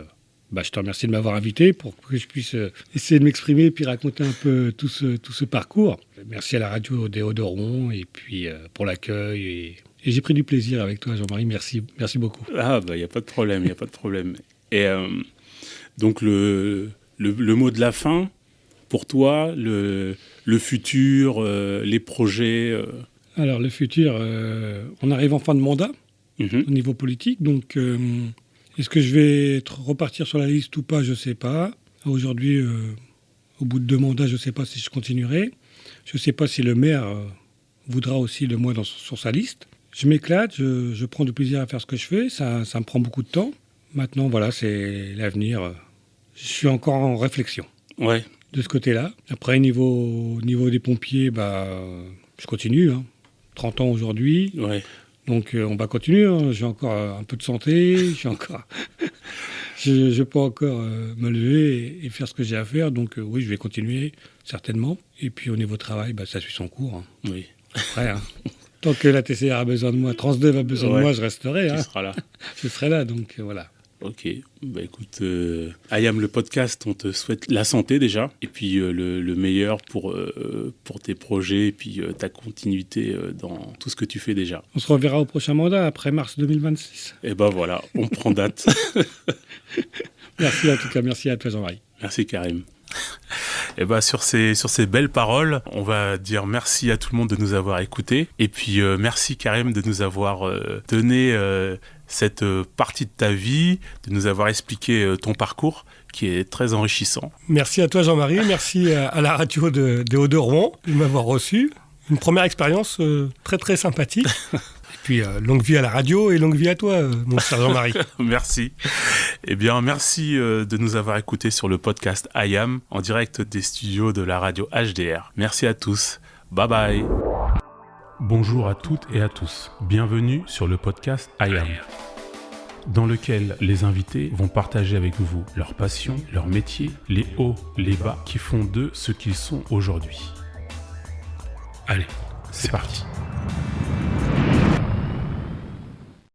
je te remercie de m'avoir invité pour que je puisse essayer de m'exprimer et puis raconter un peu tout ce parcours. Merci à la radio des Hauts-de-Rouen et puis pour l'accueil. Et j'ai pris du plaisir avec toi, Jean-Marie. Merci beaucoup. Ah, il n'y a pas de problème, il n'y a pas de problème. Et donc, le mot de la fin, pour toi, le futur, les projets... Alors, le futur, on arrive en fin de mandat au niveau politique. Donc, est-ce que je vais repartir sur la liste ou pas? Je ne sais pas. Aujourd'hui, au bout de 2 mandats, je ne sais pas si je continuerai. Je ne sais pas si le maire voudra aussi de moi sur sa liste. Je m'éclate, je prends du plaisir à faire ce que je fais. Ça me prend beaucoup de temps. Maintenant, voilà, c'est l'avenir. Je suis encore en réflexion de ce côté-là. Après, niveau des pompiers, je continue, 30 ans aujourd'hui, donc on va continuer. J'ai encore un peu de santé, je peux encore me lever et faire ce que j'ai à faire. Donc oui, je vais continuer certainement. Et puis au niveau travail, ça suit son cours. Oui. Après, tant que la TCR a besoin de moi, Transdev a besoin de moi, je resterai. Tu seras là. Je serai là, donc voilà. Ok, écoute, Ayam, le podcast, on te souhaite la santé déjà, et puis le meilleur pour tes projets, et puis ta continuité dans tout ce que tu fais déjà. On se reverra au prochain mandat, après mars 2026. Et voilà, on prend date. Merci en tout cas, merci à toi Jean-Marie. Merci Karim. Et sur ces belles paroles, on va dire merci à tout le monde de nous avoir écoutés, et puis merci Karim de nous avoir donné... cette partie de ta vie, de nous avoir expliqué ton parcours qui est très enrichissant. Merci à toi Jean-Marie, merci à la radio des Hauts-de-Rouen de m'avoir reçu. Une première expérience très très sympathique. Et puis longue vie à la radio et longue vie à toi, mon cher Jean-Marie. Merci. Eh bien, merci de nous avoir écoutés sur le podcast Ayam en direct des studios de la radio HDR. Merci à tous. Bye bye. Bonjour à toutes et à tous. Bienvenue sur le podcast Ayam, dans lequel les invités vont partager avec vous leur passion, leur métier, les hauts, les bas qui font d'eux ce qu'ils sont aujourd'hui. Allez, c'est parti.